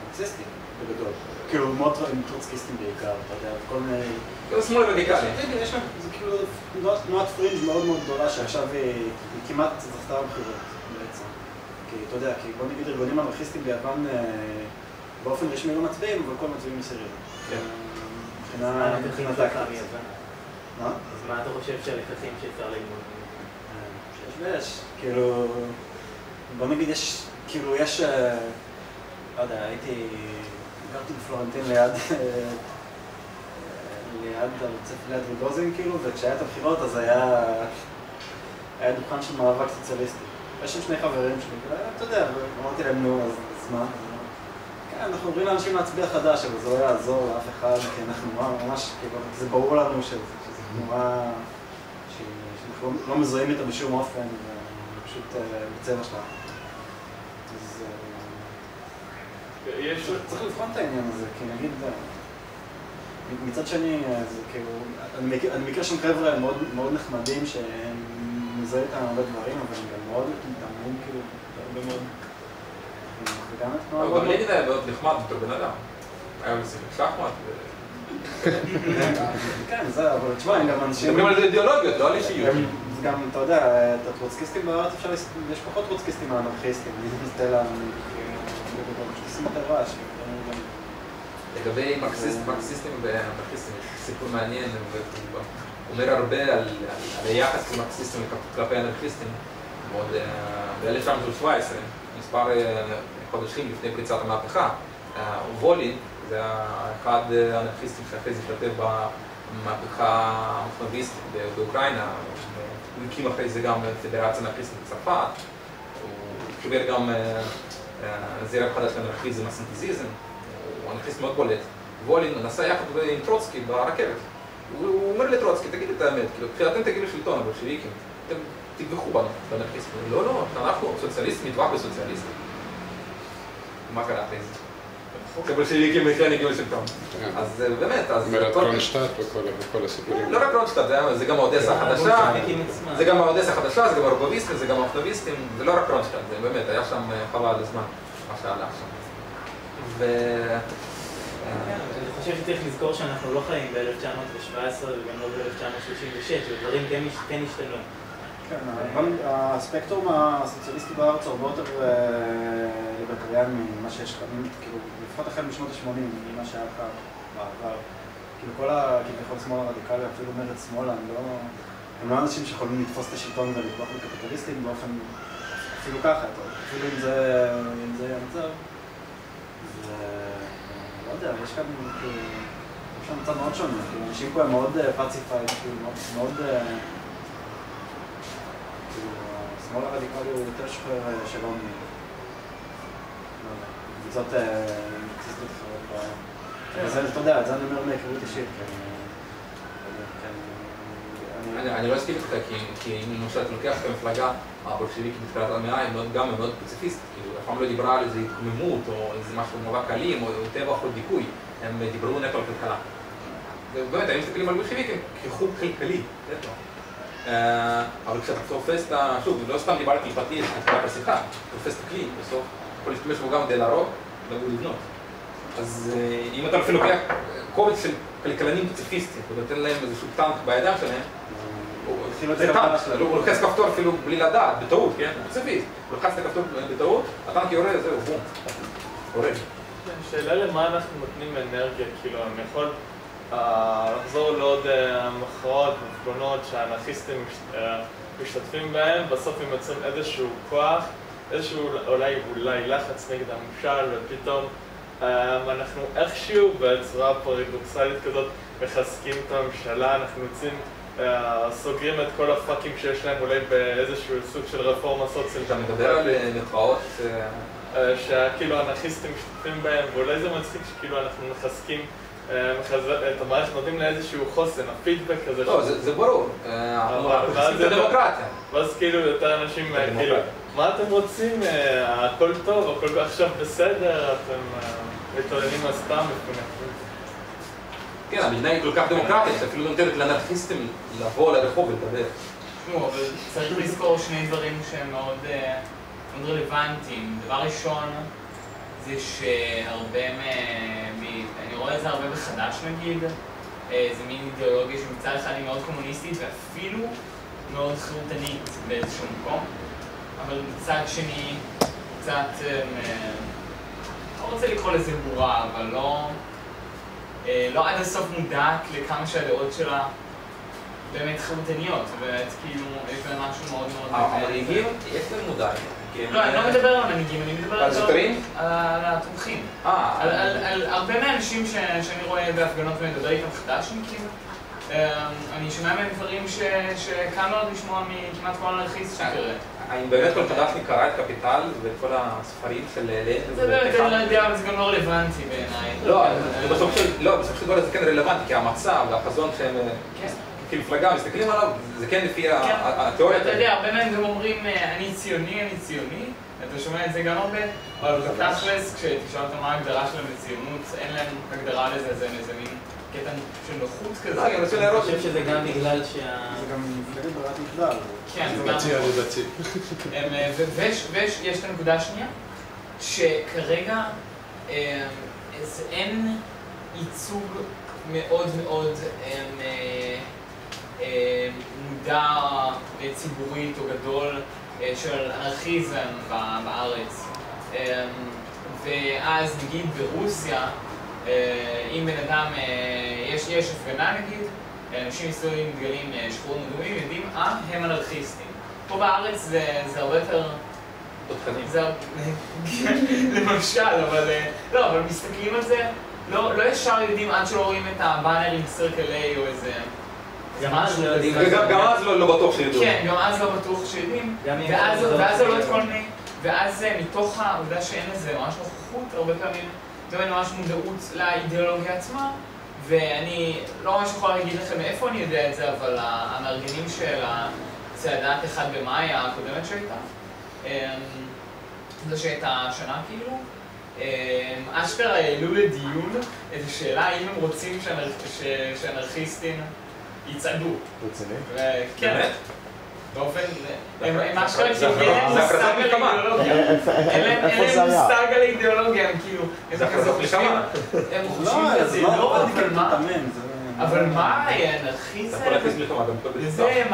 מרקסיסטי בגדול. כאילו מאוד עם טרוצקיסטים בעיקר, אתה יודע, כל מיני... כאילו שמאל רדיקלי. יש להם, זה כאילו תנועת פרינג' מאוד מאוד גדולה שעכשיו היא כמעט זכתה בבחירות בעצם. כי אתה יודע, כי בוא נגיד ארגונים אנרכיסטים ביוון באופן רשמי לא מצביעים, אבל כל מצביעים לסיריזה. כן. מבחינת להקרב. מה? אז מה אתה חושב שהלקחים שאפשר ללמוד? יש, כאילו, בוא נגיד כאילו יש, לא יודע, גרתי בפלורנטין ליד ריגוזין כאילו, וכשהיה את הבחירות אז היה דוכן של מאבק סוציאליסטי. יש שם שני חברים שלי, אתה יודע, אמרתי להם נו, אז מה? כן, אנחנו אומרים לאנשים להצביע חדש, אבל זה לא יעזור לאף אחד, כי אנחנו ממש, כאילו, זה ברור לנו שזה תנועה שאנחנו לא מזוהים איתה בשום אופן, פשוט בצבע שלה. אז צריך לבחון את העניין הזה, כי נגיד, מצד שני, אני מכיר שם חבר'ה מאוד נחמדים שהם מזוהים איתם הרבה דברים, אבל הם גם מאוד מתאמנים, כאילו, הרבה מאוד. וגם את תנועה מאוד... אבל ליגד היה מאוד נחמד בתור בן אדם. היה מסיכים שחמט כן, זה, אבל תשמע, הם גם אנשים... מדברים על זה אידיאולוגיות, לא על אישיות. זה גם, אתה יודע, את הטרוצקיסטים בארץ אפשר... יש פחות טרוצקיסטים מהאנרכיסטים, אני מסתכל על... עושים את הרעש. לגבי מרקסיסטים ואנרכיסטים, יש סיפור מעניין, והוא אומר הרבה על היחס של מרקסיסטים כלפי אנרכיסטים. ב-1917, מספר חודשים לפני פריצת המהפכה, וולין, זה אחד האנרכיסטים שאחרי זה השתתף במהפכה המוסלמיסטית באוקראינה, הוא הקים אחרי זה גם פדרציה אנרכיסטית בצרפת, הוא קיבל גם זרם חדש לאנרכיזם, הסינתזיזם, הוא אנרכיסט מאוד בולט. וולין נסע יחד עם טרוצקי ברכבת. הוא אומר לטרוצקי, תגיד את האמת, כאילו, אתם תגידו שלטון, הבולשביקים, אתם תתווכחו בנו, באנרכיסטים. לא, אנחנו סוציאליסטים, נדבק בסוציאליסטים. מה קרה אחרי זה? הבולשביקים בכלל הגיעו לשלטון. אז באמת, אז... אומרת קרונשטאט וכל הסיפורים. לא רק קרונשטאט, זה גם האודסה החדשה, זה גם האודסה החדשה, זה גם הרובוביסטים, זה גם האופנוביסטים, זה לא רק קרונשטאט, זה באמת, היה שם חבל הזמן, מה שהלך שם. אני חושב שצריך לזכור שאנחנו לא חיים ב-1917 וגם לא ב-1936, ודברים כן השתנו. כן, הספקטרום הסוציאליסטי בארץ הוא הרבה יותר ליברטריאני ממה שיש לך, כאילו, לפחות החל משנות ה-80, ממה שהיה לך בעבר. כאילו, כל כביכול שמאל הרדיקלי, אפילו מרץ שמאלה, הם לא אנשים שיכולים לתפוס את השלטון ולתבוח בקפיטליסטים באופן, אפילו ככה, אפילו אם זה יהיה המצב. לא יודע, יש כאן, כאילו, יש כאן מצב מאוד שונה, כאילו, אנשים פה הם מאוד פאציפייד, כאילו, מאוד... השמאל הרדיקלי הוא יותר שוחרר שלום קבוצות מרקסיסטיות אחרות. וזה, אתה יודע, את זה אני אומר מהיכרות אישית. אני לא אסכים איתך, כי אם למשל אתה לוקח את המפלגה הבולשביקית בתחילת המאה, הם מאוד פציפיסטית. אף פעם לא דיברה על איזו התקוממות או איזה משהו מאבק אלים או טבח או דיכוי. הם דיברו נטו על כלכלה. ובאמת, הם מסתכלים על בולשביקים כחוג כלכלי. אבל כשאתה תופס את ה... שוב, לא סתם דיברתי פתיח, בתחילת השיחה, תופס את הכלי, בסוף יכול להשתמש בו גם כדי להרוג, ולא לבנות. אז אם אתה אפילו לוקח קובץ של כלכלנים פציפיסטים, ונותן להם איזשהו טנק בידיים שלהם, זה טנק, הוא לוחץ כפתור אפילו בלי לדעת, בטעות, כן? הוא פציפיסט. הוא לוחץ את הכפתור בטעות, הטנק יורה, זהו, בום, הורג. שאלה למה אנחנו נותנים אנרגיה, כאילו, אני יכול לחזור לעוד מחאות ופגונות שהאנרכיסטים משתתפים בהם, בסוף הם יוצרים איזשהו כוח, איזשהו אולי לחץ נגד הממשל, ופתאום אנחנו איכשהו בצורה פרדוקסלית כזאת מחזקים את הממשלה, אנחנו יוצאים, סוגרים את כל הפאקים שיש להם אולי באיזשהו סוג של רפורמה סוציאלית. אתה מדבר על מחאות? שכאילו האנרכיסטים משתתפים בהם, ואולי זה מצחיק שכאילו אנחנו מחזקים את המערכת, נותנים לאיזשהו חוסן, הפידבק הזה. לא, זה ברור. אנחנו מחזקים את הדמוקרטיה. ואז כאילו יותר אנשים, כאילו, מה אתם רוצים? הכל טוב, הכל עכשיו בסדר, אתם מתעללים הסתם מבחינתכם. כן, המדינה היא כל כך דמוקרטית, שאפילו נותנת לאנרכיסטים לבוא לרחוב ולדבר. תשמעו, אבל צריך לזכור שני דברים שהם מאוד רלוונטיים. דבר ראשון, זה שהרבה אני רואה את זה הרבה בחדש נגיד, זה מין אידיאולוגיה שמצד אחד היא מאוד קומוניסטית ואפילו מאוד חירותנית באיזשהו מקום, אבל מצד שני קצת, לא רוצה לקרוא לזה בורה, אבל לא עד הסוף מודעת לכמה שהדעות שלה באמת חירותניות, ובאמת כאילו יש בהם משהו מאוד מאוד... המנהיגים, יש להם מודעים. לא, אני לא מדבר על המנהיגים, אני מדבר על זוטרים? על התומכים. על הרבה מהאנשים שאני רואה בהפגנות ומדבר איתם חדשניקים. אני שומע מהם דברים שקל מאוד לשמוע מכמעט כל אנרכיסט שקרה. אני באמת כל חדשניק קרא את קפיטל ואת כל הספרים של לנין. זה באמת לא יודע, אבל זה גם לא רלוונטי בעיניי. לא, בסופו של דבר זה כן רלוונטי, כי המצב והחזון שהם כמפלגה מסתכלים עליו, זה כן לפי התיאוריה. אתה יודע, הרבה מהם גם אומרים אני ציוני, אתה שומע את זה גם הרבה, אבל בתכלס, כשתשאל אותם מה ההגדרה שלהם לציונות, אין להם הגדרה לזה, זה איזה מין קטע של נוחות כזה. אני חושב שזה גם בגלל זה גם מפלגת ברירת מחדל. כן, זה גם... ויש את הנקודה השנייה, שכרגע אין ייצוג מאוד מאוד מודע ציבורית או גדול של אנרכיזם בארץ. ואז נגיד ברוסיה, אם בן אדם, יש הפגנה נגיד, אנשים מסתובבים עם דגלים שחורים אדומים, יודעים, הם אנרכיסטים. פה בארץ זה הרבה יותר... תותחנים. למשל, אבל מסתכלים על זה, לא ישר יודעים עד שלא רואים את הבאנר עם סרקל A או איזה... גם אז לא יודעים. וגם אז לא בטוח שידעו. כן, גם אז לא בטוח שיודעים. ואז עולות כל מיני... ואז מתוך העובדה שאין לזה ממש נוכחות, הרבה פעמים זה ממש מודעות לאידיאולוגיה עצמה, ואני לא ממש יכול להגיד לכם איפה אני יודע את זה, אבל המארגנים של צעדת 1 במאי הקודמת שהייתה, זו שהייתה השנה כאילו, אשכרה העלו לדיון את השאלה האם הם רוצים שאנרכיסטים יצעדו. רציני? כן. באופן, הם אשכרה כאילו אין להם מושג על אידיאולוגיה. אין להם מושג על אידיאולוגיה, הם כאילו, הם כזה חושבים, הם חושבים כזה, לא, אבל מה? אבל מה היה אנרכיזם? וזה,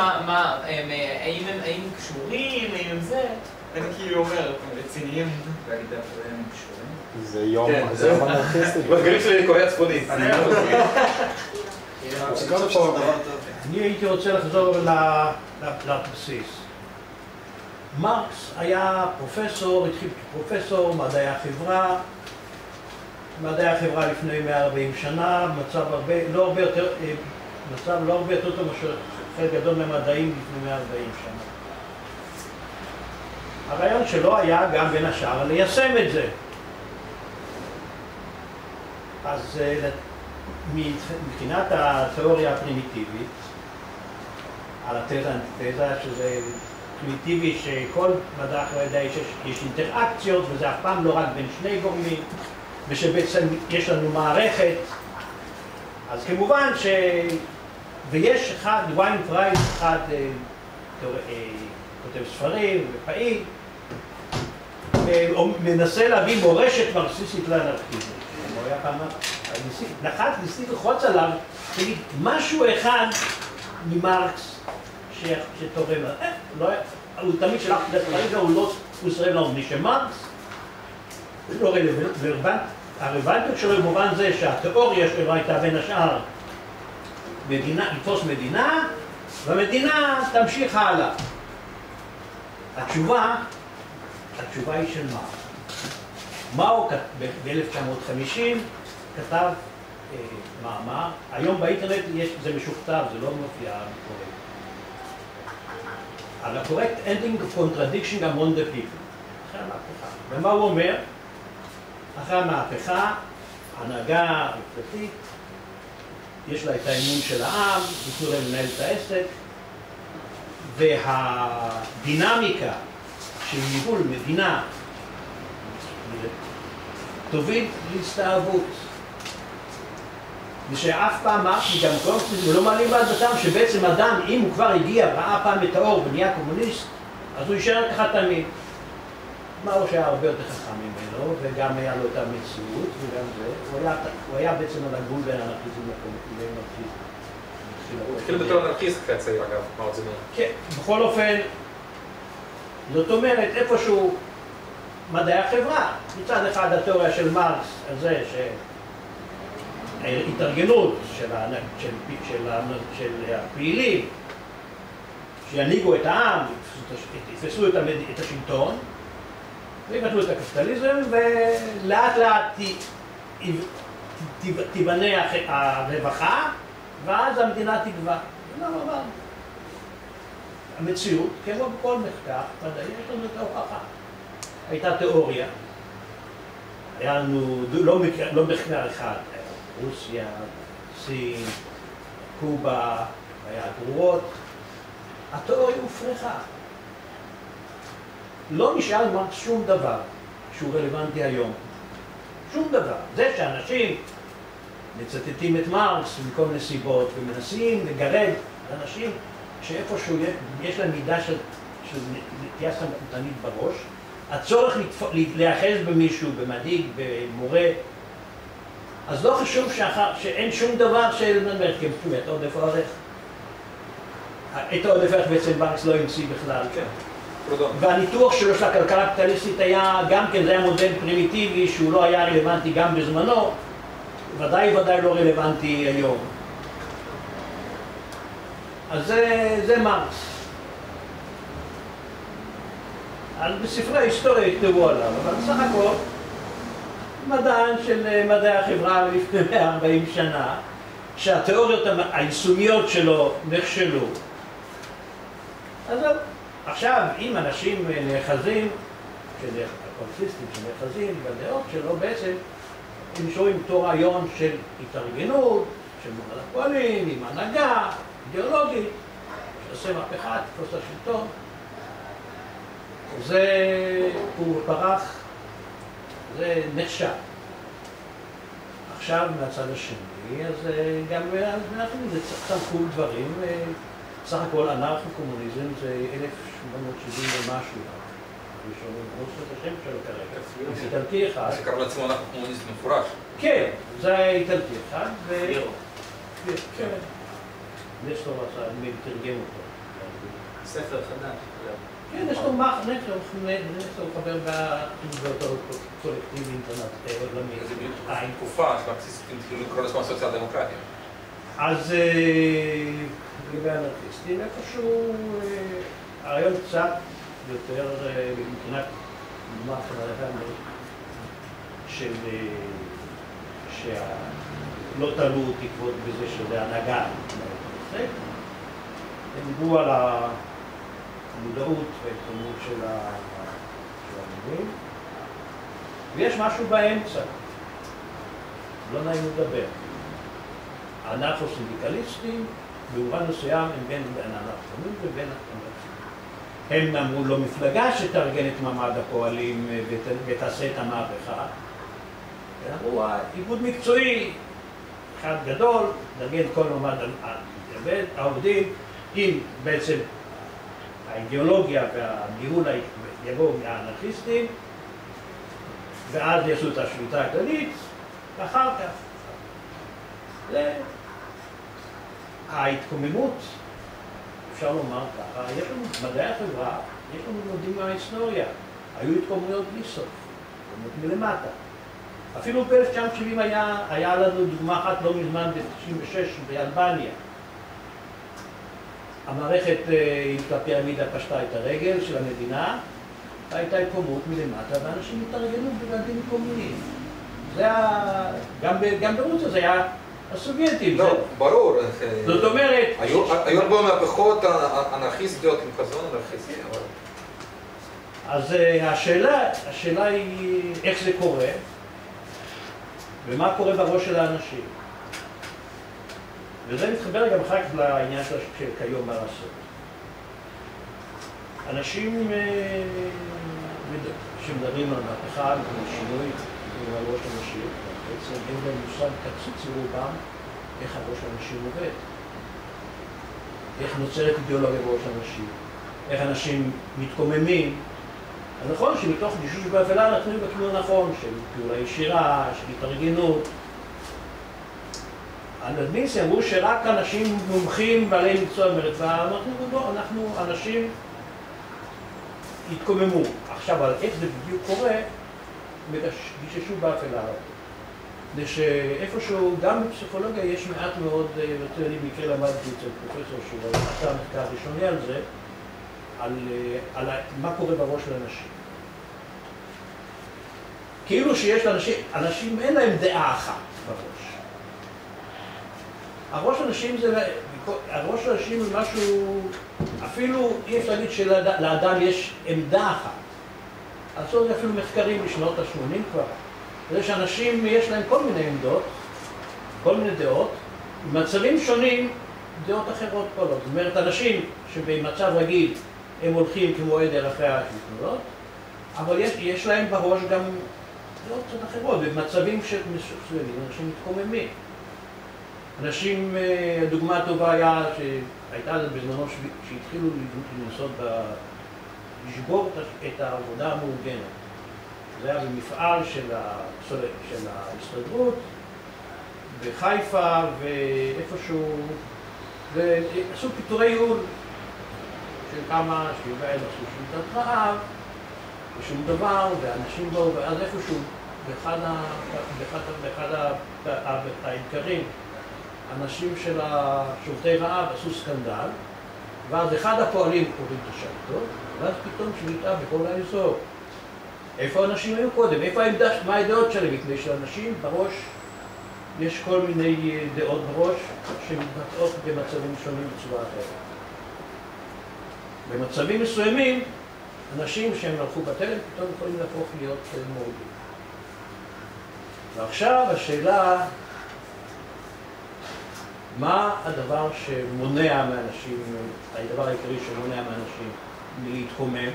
האם הם קשורים, האם הם זה? אני כאילו אומר, הם רציניים. להגיד דווקא הם קשורים? זה יום, זה יום אנרכיסטי. בגלים שלי קוריאה צפונית. אני הייתי רוצה לחזור לבסיס. מרקס היה פרופסור, התחיל כפרופסור, מדעי החברה לפני 140 שנה, מצב לא הרבה יותר טוב מאשר חלק גדול מהמדעים לפני 140 שנה. הרעיון שלו היה גם בין השאר ליישם את זה. אז מבחינת התיאוריה הפרימיטיבית, על התזה שזה פרימיטיבי שכל מדע אחר יודע יש אינטראקציות וזה אף פעם לא רק בין שני גורמים ושבעצם יש לנו מערכת, אז כמובן ויש אחד, ויין פרייס, אחד כותב ספרים ופעיל ומנסה להביא מורשת מרקסיסטית לאנרכיזם. הוא היה פעם, ניסיתי לחוץ עליו, תגיד, משהו אחד ממרקס שתורם לה. הוא תמיד שלח לדברים, הוא סירב לעובדי שמרקס, הוא לא רלוונטי. הרלוונטיות שלו במובן זה שהתיאוריה שלו הייתה בין השאר לתפוס מדינה, והמדינה תמשיך הלאה. התשובה היא של מרקס. מאו ב-1950 כתב מאמר, היום באינטרנט זה משוכתב, זה לא מופיע קורקט. על ה-correct ending of contradiction among the people. אחרי המהפכה. ומה הוא אומר? אחרי המהפכה, ההנהגה המפלגתית, יש לה את האמון של העם, ייתנו להם לנהל את העסק, והדינמיקה של ניהול מדינה תוביל להסתאבות. ושאף פעם מרקס גם קומוניסטים לא מעלים בעדתם שבעצם אדם, אם הוא כבר הגיע, ראה פעם את האור ונהיה קומוניסט, אז הוא יישאר ככה תמיד. מאו שהיה הרבה יותר חכם ממנו, וגם היה לו את המציאות, וגם זה. הוא היה בעצם על הגבול בין האנרכיזם למרקסיזם. הוא התחיל בתור אנרכיסט קצת צעיר אגב, מאו זדונג. כן, בכל אופן, זאת אומרת, איפשהו מדעי החברה, מצד אחד התיאוריה של מרקס על זה ההתארגנות של הפעילים שינהיגו את העם, יתפסו את השלטון ויבטלו את הקפיטליזם, ולאט לאט תיבנה הרווחה ואז המדינה תגווע. המציאות, כמו בכל מחקר מדעי, יש לנו את ההוכחה. הייתה תיאוריה, היה לנו לא מחקר אחד, רוסיה, סין, קובה, היה גרורות. התיאוריה הופרכה. לא נשאר שום דבר שהוא רלוונטי היום. שום דבר. זה שאנשים מצטטים את מרקס מכל מיני סיבות ומנסים לגרד אנשים שאיפשהו יש להם מידה של נטייה סמכותנית בראש, הצורך להיאחז במישהו, במנהיג, במורה, אז לא חשוב שאין שום דבר שאומר, כי אתה עוד איפה הולך. את העודף ערך בעצם מרקס לא המציא בכלל. והניתוח שלו של הכלכלה הקפיטליסטית היה גם כן, זה היה מודל פרימיטיבי שהוא לא היה רלוונטי גם בזמנו, ודאי לא רלוונטי היום. אז זה מרקס. אז בספרי ההיסטוריה יכתבו עליו, אבל בסך הכל מדען של מדעי החברה לפני 140 שנה, שהתיאוריות היישומיות שלו נכשלו. אז עכשיו, אם אנשים נאחזים, הקונפליסטים שנאחזים בדעות שלו, בעצם הם נשארים אותו רעיון של התארגנות, של מונד הפועלים, עם הנהגה, אידיאולוגית, שעושה מהפכה, תפוס את השלטון. הוא פרח, זה נכשל. עכשיו מהצד השני, אז גם אנחנו צמחו דברים, בסך הכל אנרכו-קומוניזם זה 1870 ומשהו. ראשונים, לא עושה את השם שלו כרגע. זה איטלקי אחד. זה קרא לעצמו אנרכו-קומוניזם מפורש. כן, זה איטלקי אחד. כן. נסטור עשה, אני מתרגם אותו. ספר חדש. כן, נסטור חבר באותו קולקטיב אינטרנט עולמי. זה בדיוק תקופה שהמרקסיסטים התחילו לקרוא לעצמם סוציאל דמוקרטיה. אז לגבי האנרכיסטים, איפשהו הרעיון קצת יותר מבחינת דוגמה שלא תלו תקוות בזה שזה הנהגה. הם דיברו על המודעות וההתקוממות של המנהיגים, ויש משהו באמצע, לא נעים לדבר. האנרכו-סינדיקליסטים, במובן מסוים הם בין האנרכיסטים ובין האנרכיסטים. הם אמרו לו מפלגה שתארגן את מעמד הפועלים ותעשה את המהפכה. הם אמרו, איגוד מקצועי, אחד גדול, תארגן כל מעמד העובדים, אם בעצם האידיאולוגיה והניהול יבואו מהאנרכיסטים, ואז יעשו את השביתה הכללית, ואחר כך. ההתקוממות, אפשר לומר ככה, יש לנו מדעי החברה, יש לנו לומדים מההיסטוריה, היו התקוממויות בלי סוף, התקוממות מלמטה. אפילו ב-1970 היה לנו דוגמה אחת לא מזמן ב-96 באלבניה. המערכת עם הפירמידה פשטה את הרגל של המדינה, הייתה התקוממות מלמטה ואנשים התארגנו בגדים מקומיים. זה היה, גם ברוסיה זה היה הסובייטים. לא, ברור. זאת אומרת... היו בו מהפכות אנרכיסטיות עם חזון אנרכיסטי, אבל... אז השאלה היא איך זה קורה, ומה קורה בראש של האנשים. וזה מתחבר גם אחר כך לעניין של כיום מה לעשות. אנשים שמדברים על מהפכה, על שינוי, על ראש אנשים, בעצם אין להם מושג קצוץ רובם איך הראש האנשים עובד. איך נוצרת אידיאולוגיה בראש האנשים, איך אנשים מתקוממים. אז נכון שמתוך גישוש באפלה אנחנו בכיוון הנכון של פעולה ישירה, של התארגנות. הנדניסטים אמרו שרק אנשים מומחים בעלי מקצוע אומרת, ואנחנו אנשים התקוממו. עכשיו, על איך זה בדיוק קורה, גיששו באפלה. זה שאיפשהו, גם בפסיכולוגיה יש מעט מאוד, אני במקרה למדתי אצל פרופסור שהוא עשה מחקר ראשוני על זה, על מה קורה בראש של אנשים. כאילו שיש לאנשים, אין להם דעה אחת בראש. הראש של אנשים זה משהו, אפילו אי אפשר להגיד שלאדם יש עמדה אחת. עשו זה אפילו מחקרים בשנות ה-80 כבר. זה שאנשים יש להם כל מיני עמדות, כל מיני דעות, במצבים שונים דעות אחרות פועלות. זאת אומרת, אנשים שבמצב רגיל הם הולכים כמו עדר אחרי ההתנגדויות, אבל יש להם בראש גם דעות קצת אחרות, במצבים מסוימים, אנשים מתקוממים. אנשים, הדוגמה הטובה שהייתה בזמנו שהתחילו לנסות לשבור את העבודה המאורגנת. זה היה במפעל של ההסתדרות בחיפה ואיפשהו, ועשו פיטורי ייעול של כמה, שבעים עשו שביתת רעב ושום דבר, ואנשים באו, ואז איפשהו באחד העיקרים, אנשים של שובתי רעב עשו סקנדל, ואז אחד הפועלים קוראים את השבתות, ואז פתאום שביתה בכל האזור. איפה האנשים היו קודם? איפה העמדה, מה הדעות שלהם? מפני שאנשים בראש, יש כל מיני דעות בראש שמתבצעות במצבים שונים בצורה אחרת. במצבים מסוימים, אנשים שהם הלכו בתלם פתאום יכולים להפוך להיות מורדים. ועכשיו השאלה, מה הדבר שמונע מאנשים, הדבר העיקרי שמונע מאנשים להתקומם?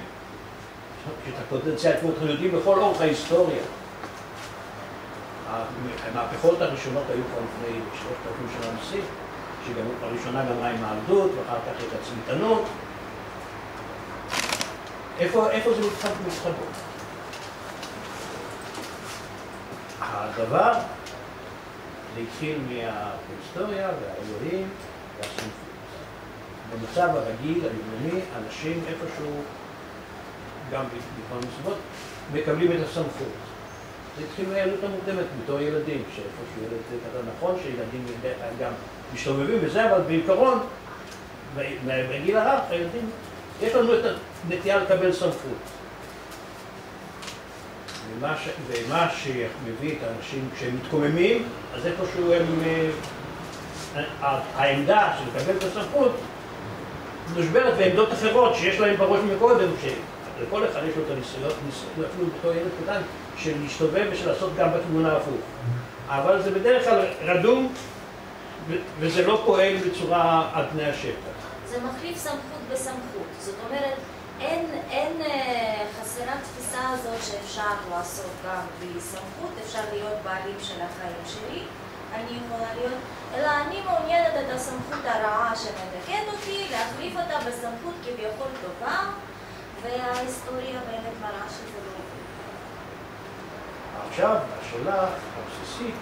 את הפוטנציאל, כמו אתם יודעים, בכל אורך ההיסטוריה. המהפכות הראשונות היו כבר לפני 3,000 שנה מספיק, שגם הראשונה גמרה עם העבדות, ואחר כך את הצמיתנות. איפה זה מתחבר? הדבר, זה התחיל מההיסטוריה והאלוהים והסמכות. במצב הרגיל, היומיומי, אנשים איפשהו, גם בכל מסיבות, מקבלים את הסמכות. זה התחיל מהילדות המוקדמת, בתור ילדים, שאיפשהו ילד זה כזה נכון, שילדים גם משתובבים בזה, אבל בעיקרון, בגיל הרך, הילדים, יש לנו את הנטייה לקבל סמכות. ומה שמביא את האנשים כשהם מתקוממים, אז איפשהו הם, העמדה של לקבל את הסמכות נושברת בעמדות אחרות שיש להם בראש מקודם, שלכל אחד יש לו את הניסיון, אפילו בתור ילד קטן, של להשתובב ושל לעשות גם בכיוון ההפוך. אבל זה בדרך כלל רדום, וזה לא פועל בצורה על פני השטח. זה מחליף סמכות בסמכות. זאת אומרת, אין חסרה תפיסה הזאת שאפשר לעשות גם בלי סמכות, אפשר להיות בעלים של החיים שלי, אני יכולה להיות, אלא אני מעוניינת את הסמכות הרעה שמדכאת אותי, להחליף אותה בסמכות כביכול טובה, וההיסטוריה באמת מראה שזה לא עובד. עכשיו, השאלה הבסיסית,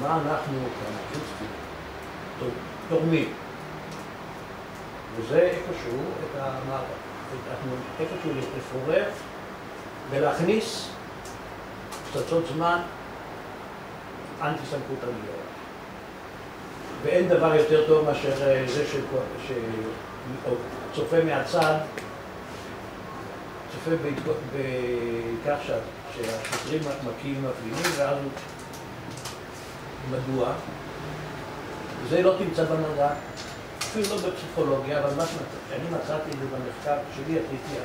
מה אנחנו כאנרכיסטים תורמים? וזה איפשהו את המאבק. אנחנו איפשהו לפורר ולהכניס פצצות זמן אנטי סמכות המילואה. ואין דבר יותר טוב מאשר זה שצופה מהצד, צופה בכך שהשוטרים מכים מפגינים, ואז מדוע? זה לא תמצא במדע. אפילו לא בפסיכולוגיה, אבל מה שאני מצאתי את זה במחקר שלי, עשיתי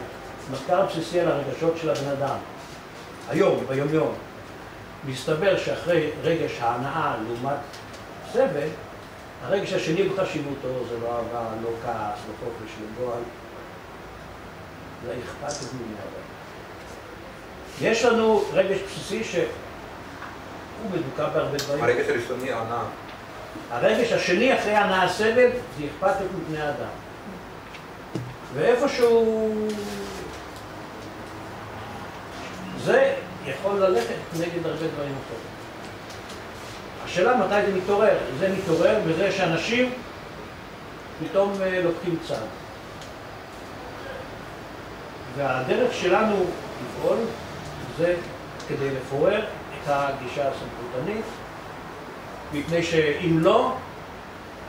מחקר הבסיסי על הרגשות של הבן אדם. היום, ביום-יום, מסתבר שאחרי רגש ההנאה לעומת סבל, הרגש השני בחשיבותו זה לא אהבה, לא כעס, לא חופש, לא גועל, זה אכפת את מי מהאדם. יש לנו רגש בסיסי שהוא מדוכא בהרבה דברים. הרגש הראשוני, ההנאה. הרגש השני אחרי הנאה סבל זה אכפתיות מבני אדם. ואיפשהו זה יכול ללכת נגד הרבה דברים אחרים. השאלה מתי זה מתעורר? זה מתעורר בזה שאנשים פתאום לוקחים צד. והדרך שלנו לפעול זה כדי לפורר הייתה גישה סמכותנית, מפני שאם לא,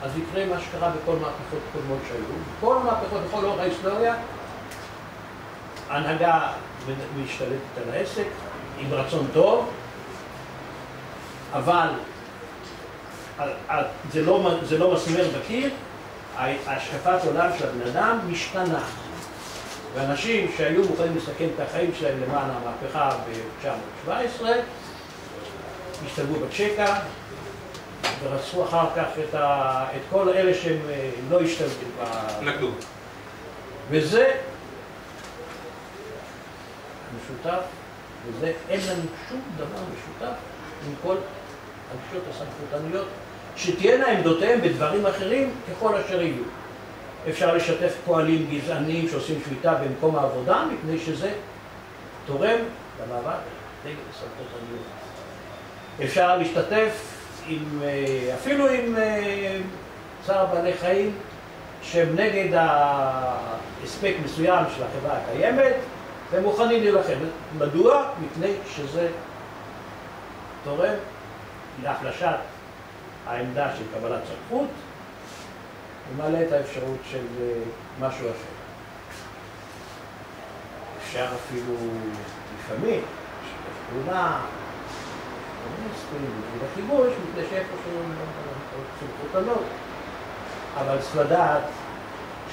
אז יקרה מה שקרה בכל מהפכות קודמות שהיו. בכל המהפכות, בכל אורך ההיסטוריה, ההנהגה משתלטת על העסק עם רצון טוב, אבל זה לא מסמר בקיר, השקפת עולם של הבן אדם משתנה. ואנשים שהיו מוכנים לסכן את החיים שלהם למען המהפכה ב-1917, השתלבו בצ'קה, ורצו אחר כך את כל אלה שהם לא השתלטו. נקדו. וזה משותף, וזה אין לנו שום דבר משותף עם כל הגישות הסמכותניות, שתהיינה עמדותיהם בדברים אחרים ככל אשר יהיו. אפשר לשתף פועלים גזעניים שעושים שביתה במקום העבודה, מפני שזה תורם למאבק נגד הסמכותניות. אפשר להשתתף אפילו עם צער בעלי חיים שהם נגד האספקט מסוים של החברה הקיימת, והם מוכנים להילחם. מדוע? מפני שזה תורם להחלשת העמדה של קבלת סמכות, ומעלה את האפשרות של משהו אחר. אפשר אפילו לפעמים, שתף פעולה, בכיבוש, מפני שאיפה סמכותנות. אבל צריך לדעת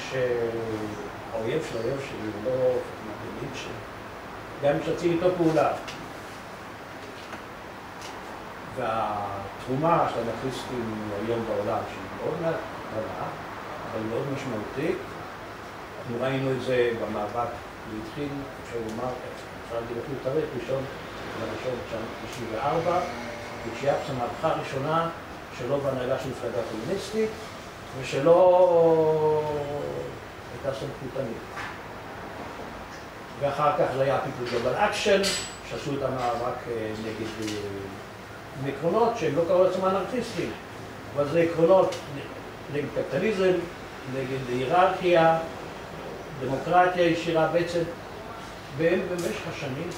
שהאויב של האויב שלי הוא לא מגליד שלי, גם כשעשיתי איתו פעולה. והתרומה של האנרכיסטים היום בעולם, שהיא מאוד מעלה, אבל מאוד משמעותית, אנחנו ראינו את זה במאבק, הוא התחיל, אפשר לומר, אפשר להגיד אפילו תאריך ראשון, לראשון 1994, וכשיאפס המהפכה הראשונה שלא בהנהגה של מפלגה קומוניסטית, ושלא הייתה סמכותנית. ואחר כך זה היה People Global Action, שעשו את המאבק נגד עקרונות שהם לא קראו לעצמם אנרכיסטים, אבל זה עקרונות נגד קפיטליזם, נגד היררכיה, דמוקרטיה ישירה בעצם, והם במשך השנים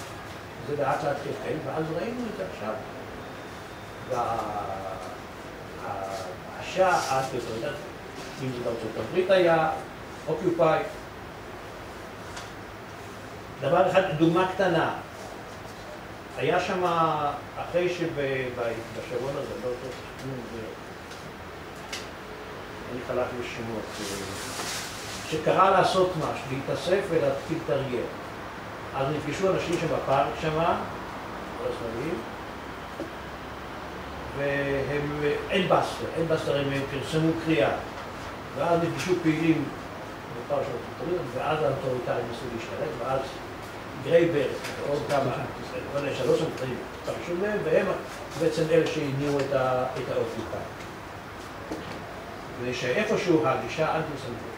זה לאט לאט חלחל, ואז ראינו את זה עכשיו. והשעה עד יותר, אם זה בארצות הברית היה, אוקיופאי. דבר אחד, דוגמה קטנה. היה שם, אחרי שבשבוע הזה, לא אותו, אני חלק לשמות, שקרא לעשות משהו, להתאסף ולהתחיל תרגל. אז נפגשו אנשים שבפארק שמה, כל השמאלים, והם, אין בסטר, הם פרסמו קריאה. ואז נפגשו פעילים בפארק של האוטוריטרים, ואז האוטוריטרים ניסו להשתלט, ואז גרייבר ועוד כמה, שלוש המטרים פרשו מהם, והם בעצם אלה שהניעו את האוטוריטרים. ושאיפשהו הגישה אנטי-סמכות.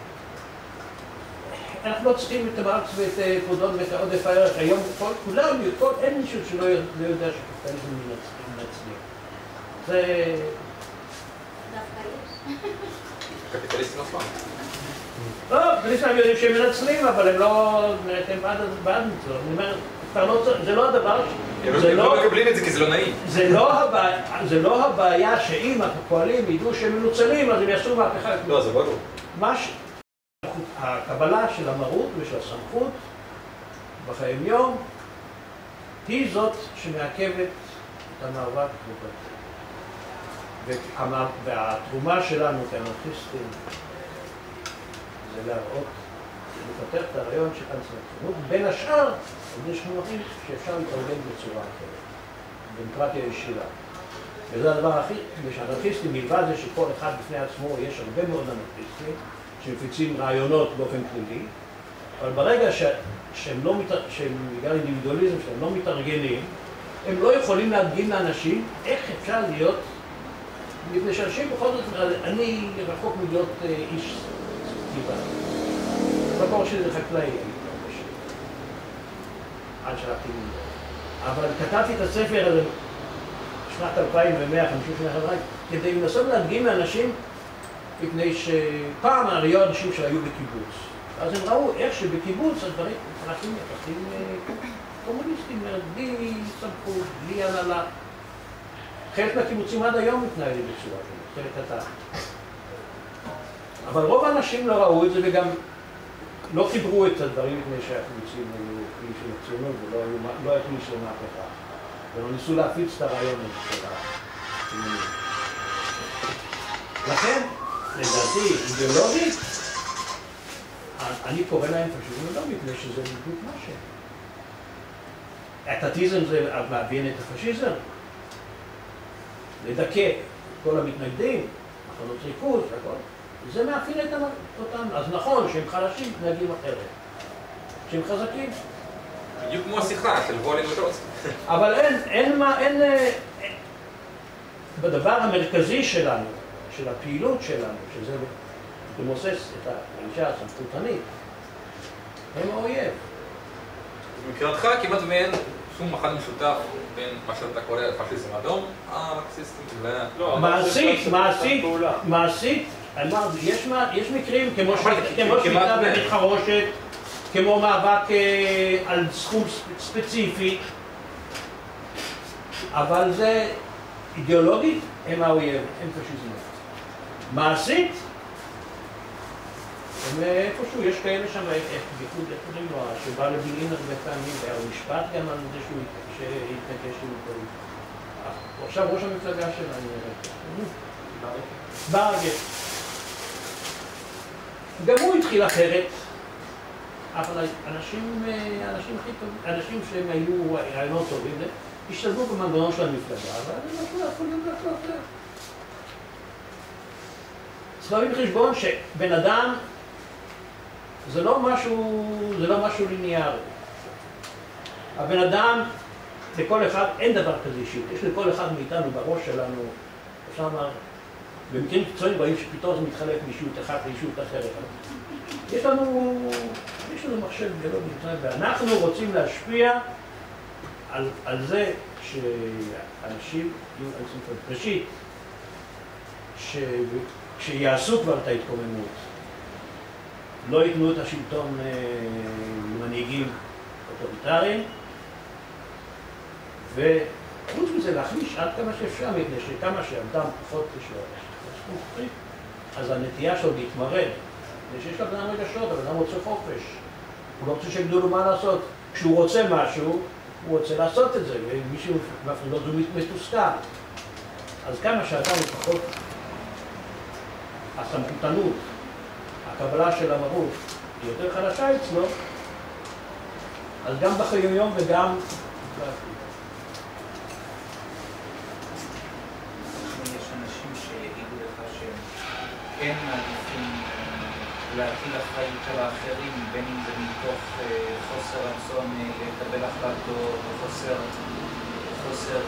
אנחנו לא צריכים את מרקס ואת פרודון ואת העודף הערך. היום כולם, אין מישהו שלא יודע שקפיטליזם מנצלים. זה... דווקא יש. קפיטליסטים אף פעם. לא, קפיטליסטים יודעים שהם מנצלים, אבל הם לא... הם בעד מצלום. אני אומר, זה לא הדבר... הם לא מקבלים את זה כי זה לא נעים. זה לא הבעיה שאם הפועלים ידעו שהם מנוצלים, אז הם יעשו מהפכה. לא, זה ברור. הקבלה של המרות ושל הסמכות בחיים יום היא זאת שמעכבת את המאבק החברתי. והתרומה שלנו כאנרכיסטים זה להראות, לפתח את הרעיון של אנטי-סמכות. בין השאר, יש מונחים שאפשר להתארגן בצורה אחרת. דמוקרטיה ישירה. וזה הדבר הכי, שאנרכיסטים מלבד זה שכל אחד בפני עצמו יש הרבה מאוד אנרכיסטים שמפיצים רעיונות באופן כללי, אבל ברגע שהם בגלל אינדיבידואליזם שהם לא מתארגנים, הם לא יכולים להדגים לאנשים איך אפשר להיות, מפני שאנשים בכל זאת, אני רחוק מלהיות איש סביבה. במקור שלי זה חקלאי, עד שלחתי מזה. אבל כתבתי את הספר הזה בשנת 2150 שנה חברה, כדי לנסות להדגים לאנשים מפני שפעם היו אנשים שהיו בקיבוץ. אז הם ראו איך שבקיבוץ הדברים הולכים יחסים קומוניסטים, בלי סמכות, בלי הנהלה. חלק מהקיבוצים עד היום מתנהלים בצורה כזאת, חלק קטן. אבל רוב האנשים לא ראו את זה וגם לא חיברו את הדברים מפני שהקיבוצים היו כלי של הציונות ולא היה כלי של מהפכה. ולא ניסו להפיץ את הרעיון הזה של הציונות. לכן, לדעתי, אידיאולוגית, אני קורא להם פשיזם לא מפני שזה בדיוק מה ש... אתאטיזם זה מאפיין את הפשיזם. לדכא כל המתנגדים, מחנות ריכוז והכל. זה מאפיין אותם. אז נכון שהם חלשים, מתנהגים אחרת. שהם חזקים. בדיוק כמו השיחה של וולין וטרוצקי. אבל אין בדבר המרכזי שלנו, של הפעילות שלנו, שזה למוסס את האישה הסמכותנית, הם האויב. מבחינתך כמעט ואין שום מחנה משותף בין מה שאתה קורא פשיזם אדום, המרקסיסטים מעשית, יש מקרים כמו שליטה בבית חרושת, כמו מאבק על סכום ספציפי, אבל זה אידיאולוגית, הם האויב, הם פשיזם. מעשית, איפשהו, יש כאלה שם, איך לו, שבא לבילין הרבה פעמים, והיה משפט גם על זה שהתנגש עם אותו. עכשיו ראש המפלגה שלנו, ברגש. גם הוא התחיל אחרת, אבל אנשים שהם היו רעיונות טובים, השתלבו במנגנון של המפלגה, אבל הם לא יכולים לעשות זה. צריך להביא בחשבון שבן אדם זה לא משהו ליניארי. הבן אדם, לכל אחד, אין דבר כזה אישית. יש לכל אחד מאיתנו בראש שלנו, אפשר לומר, במקרים קיצוניים רואים שפתאום זה מתחלק מאישיות אחת לאישיות אחרת. יש לנו מחשב גדול מתנהל, ואנחנו רוצים להשפיע על זה שאנשים יהיו ראשית, שיעשו כבר את ההתקוממות. לא ייתנו את השלטון למנהיגים אוטוריטריים, וחוץ מזה להחליש עד כמה שאפשר, מפני שכמה שאדם פחות כשלו, אז הנטייה שלו להתמרד, שיש לה בנם רגשות, אבל אדם רוצה חופש. הוא לא רוצה שיגידו לו מה לעשות. כשהוא רוצה משהו, הוא רוצה לעשות את זה, ומישהו מפרידות זו מתוסכל. אז כמה שאדם הוא פחות הסמכותנות, הקבלה של המרות היא יותר חלשה אצלו, אז גם בחיי יום וגם יש אנשים שיגידו לך שהם כן מעדיפים להטיל אחריות על האחרים, בין אם זה מתוך חוסר רצון לקבל החלטות, חוסר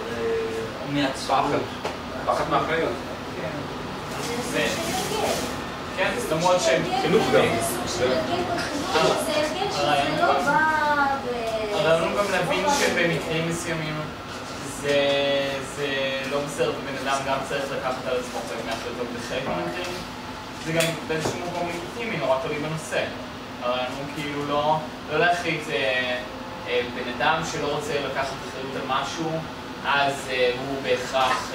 מעצמאות. פחד מאחריות. כן, זאת אומרת שהם חינוך גם. זה הרגל שזה לא בא הרעיון גם להבין שבמקרים מסוימים זה לא בסדר, ובן אדם גם צריך לקחת על עצמו חלק מהחלטות בחלק מהמקרים. זה גם באיזשהו מקום לגיטימי, נורא תלוי בנושא. הרעיון הוא כאילו לא להחליט בן אדם שלא רוצה לקחת אחריות על משהו, אז הוא בהכרח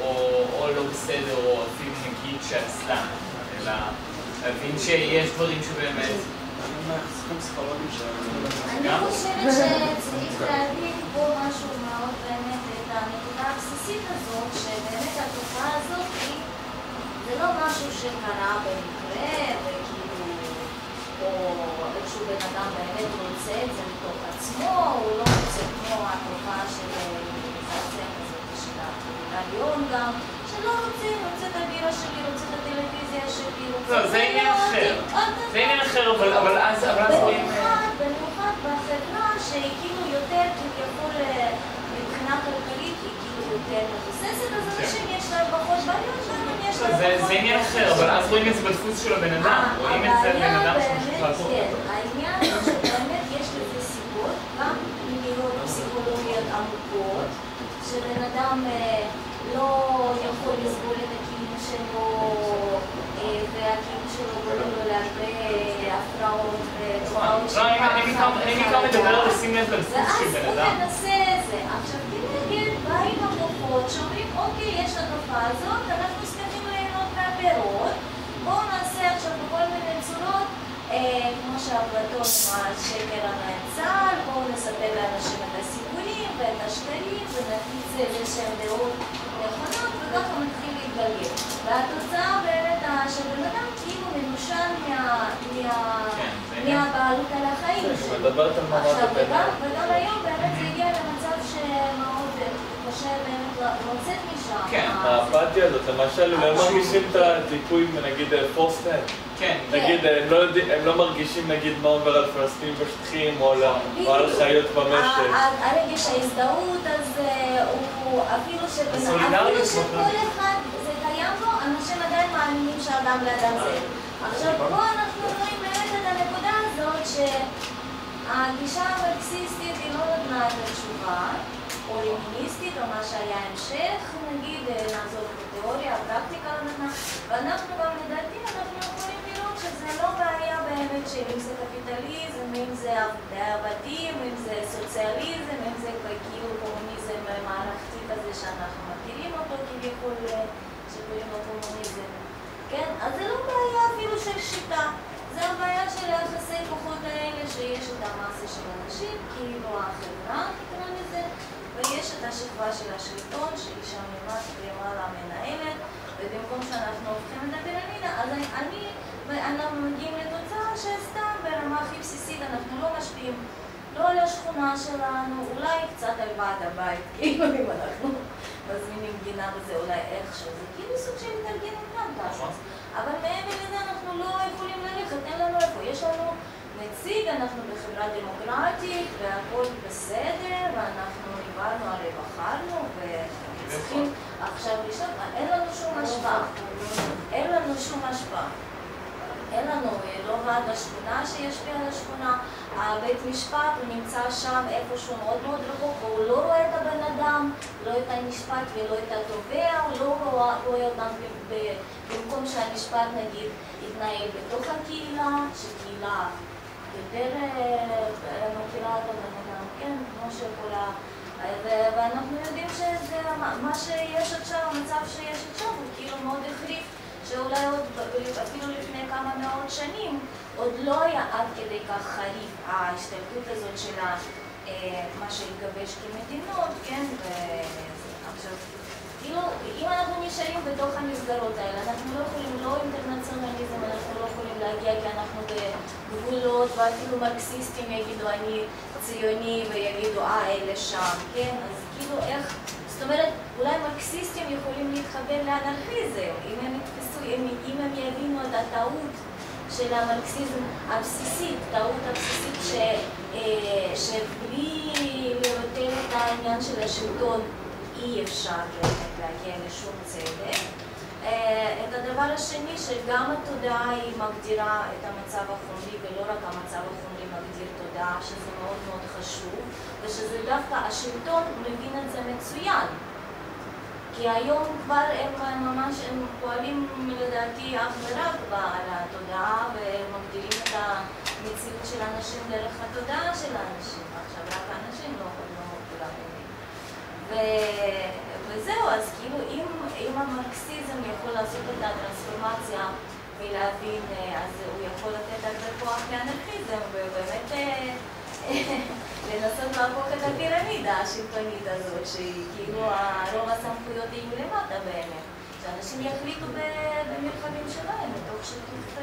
או לא בסדר, או אפילו נגיד שעצלן, אלא להבין שיש דברים שבאמת... אני חושבת שצריך להבין פה משהו מאוד באמת את הנקודה הבסיסית הזאת, שבאמת התופעה הזאת זה לא משהו שקרה במקרה, וכאילו, או איזשהו בן אדם באמת רוצה את זה מתוך עצמו, הוא לא רוצה כמו התופעה של מזעזע הזאת של הרעיון גם, שלא רוצה את הבירה שלי, רוצה את הטלוויזיה שלי, רוצה... לא, זה עניין אחר. זה עניין אחר, אבל אז רואים... במיוחד בחברה שהיא כאילו יותר כביכול מבחינה כלכלית, היא כאילו יותר מבוססת, אז אנשים יש להם פחות בעיות, ואנשים יש להם פחות... זה עניין אחר, אבל אז רואים את זה בדפוס של הבן אדם. רואים את זה בן אדם שמשהו לעשות. העניין הוא שבאמת יש לזה סיבות, גם פנימיות פסיכולוגיות עמוקות, שבן אדם לא יכול לסבול את הקיום שלו, והקיום שלו גורם לו להרבה הפרעות ותופעות של פחד. בעיקר מדבר לשים לב לדפוס של בן אדם. ואז הוא מנסה את זה. עכשיו, כנגד באים המוחות שאומרים, אוקיי, יש את התופעה הזאת, אנחנו צריכים ליהנות מהפירות, בואו נעשה עכשיו בכל מיני צורות, כמו שאפלטון אמר, שקר הנאצל, בואו נספר לאנשים את הסיפורים ואת השקרים ונפיץ איזה שהם דעות נכונות, וככה מתחיל להתגלגל. והתוצאה באמת שבן אדם כאילו מנושן מהבעלות על החיים שלו. וגם היום באמת זה הגיע למצב שמאוד קשה באמת לצאת משם. כן, האפתיה הזאת, למשל, הם לא מרגישים את הדיכוי נגיד פורסט טיים. כן. נגיד, הם לא מרגישים נגיד מה אומר על פלסטינים בשטחים או על חיות במשק. הרגש ההזדהות הזה הוא אפילו שכל אחד זה קיים בו, אנשים עדיין מאמינים שאדם לאדם זה. עכשיו פה אנחנו רואים באמת את הנקודה הזאת שהגישה המרקסיסטית היא לא נתנה את התשובה, או למיניסטית, או מה שהיה המשך, נגיד, נעזור בתיאוריה, הפרקטיקה לא נתנה, ואנחנו גם לדעתי, אנחנו יכולים לראות שזה לא בעיה באמת של אם זה קפיטליזם, אם זה עבדים, אם זה סוציאליזם, אם זה כאילו קומוניזם מערכתי כזה שאנחנו מכירים אותו כביכול שקוראים לו קומוניזם. כן? אז זה לא בעיה אפילו של שיטה, זה הבעיה של היחסי כוחות האלה שיש את המסה של אנשים, כאילו החברה, תקרא לזה, ויש את השכבה של השלטון, שהיא שם למעלה מנהלת, ובמקום שאנחנו הופכים את הפירמידה, אז אנחנו מגיעים לתוצאה שסתם ברמה הכי בסיסית אנחנו לא משפיעים לא על השכונה שלנו, אולי קצת על ועד הבית, כאילו אם אנחנו מזמינים גינה וזה אולי איכשהו, זה כאילו סוג של התארגנות גם תשמע. אבל מעבר לזה אנחנו לא יכולים ללכת, אין לנו איפה, יש לנו נציג, אנחנו בחברה דמוקרטית והכל בסדר, ואנחנו דיברנו הרי בחרנו וצריכים עכשיו לשאול, אין לנו שום השפעה, אין לנו שום השפעה. אין לנו, לא ועד השכונה שישפיע על השכונה, הבית משפט הוא נמצא שם איפשהו מאוד מאוד רחוק, והוא לא רואה את הבן אדם, לא את המשפט ולא את התובע, הוא לא רואה אותם במקום שהמשפט נגיד יתנהל בתוך הקהילה, שקהילה יותר מכירה את הבן אדם, כן, כמו שיכולה, ואנחנו יודעים שזה, מה שיש עכשיו, המצב שיש עכשיו הוא כאילו מאוד החריף, שאולי עוד אפילו לפני כמה מאות שנים עוד לא היה עד כדי כך חריף ההשתלטות הזאת של מה שהתגבש כמדינות, כן? ועכשיו, כאילו, אם אנחנו נשארים בתוך המסגרות האלה, אנחנו לא יכולים, לא אינטרנציונליזם, אנחנו לא יכולים להגיע כי אנחנו בגבולות, ואפילו מרקסיסטים יגידו אני ציוני ויגידו אלה שם, כן? אז כאילו איך, זאת אומרת, אולי מרקסיסטים יכולים להתחבר לאנרכיזם, אם הם יתפסו, אם הם יבינו את הטעות של המרקסיזם הבסיסית, טעות הבסיסית שבלי לבטל את העניין של השלטון אי אפשר להגיע לשום צדק. את הדבר השני שגם התודעה היא מגדירה את המצב החומרי ולא רק המצב החומרי מגדיר תודעה, שזה מאוד מאוד חשוב, ושזה דווקא השלטון מבין את זה מצוין. כי היום כבר הם ממש פועלים לדעתי אך ורק על התודעה והם מגדירים את המציאות של האנשים דרך התודעה של האנשים. עכשיו רק האנשים לא כולם מבינים. וזהו, אז כאילו אם המרקסיזם יכול לעשות את הטרנספורמציה ולהבין, אז הוא יכול לתת הרבה כוח לאנרכיזם ובאמת לנסות להפוך את הפירמידה השלטונית הזאת, שהיא כאילו רוב הסמכויות יהיו למטה באמת, שאנשים יחליטו במרחבים שלהם, בתוך שיתוף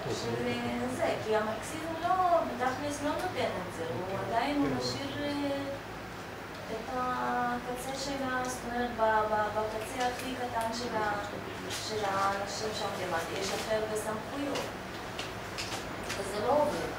של זה, כי המרקסיזם לא, בתכלס לא נותן את זה, הוא עדיין משאיר את הקצה שלה, זאת אומרת, בקצה הכי קטן של האנשים שם למטה, יש אחר בסמכויות, וזה לא עובד.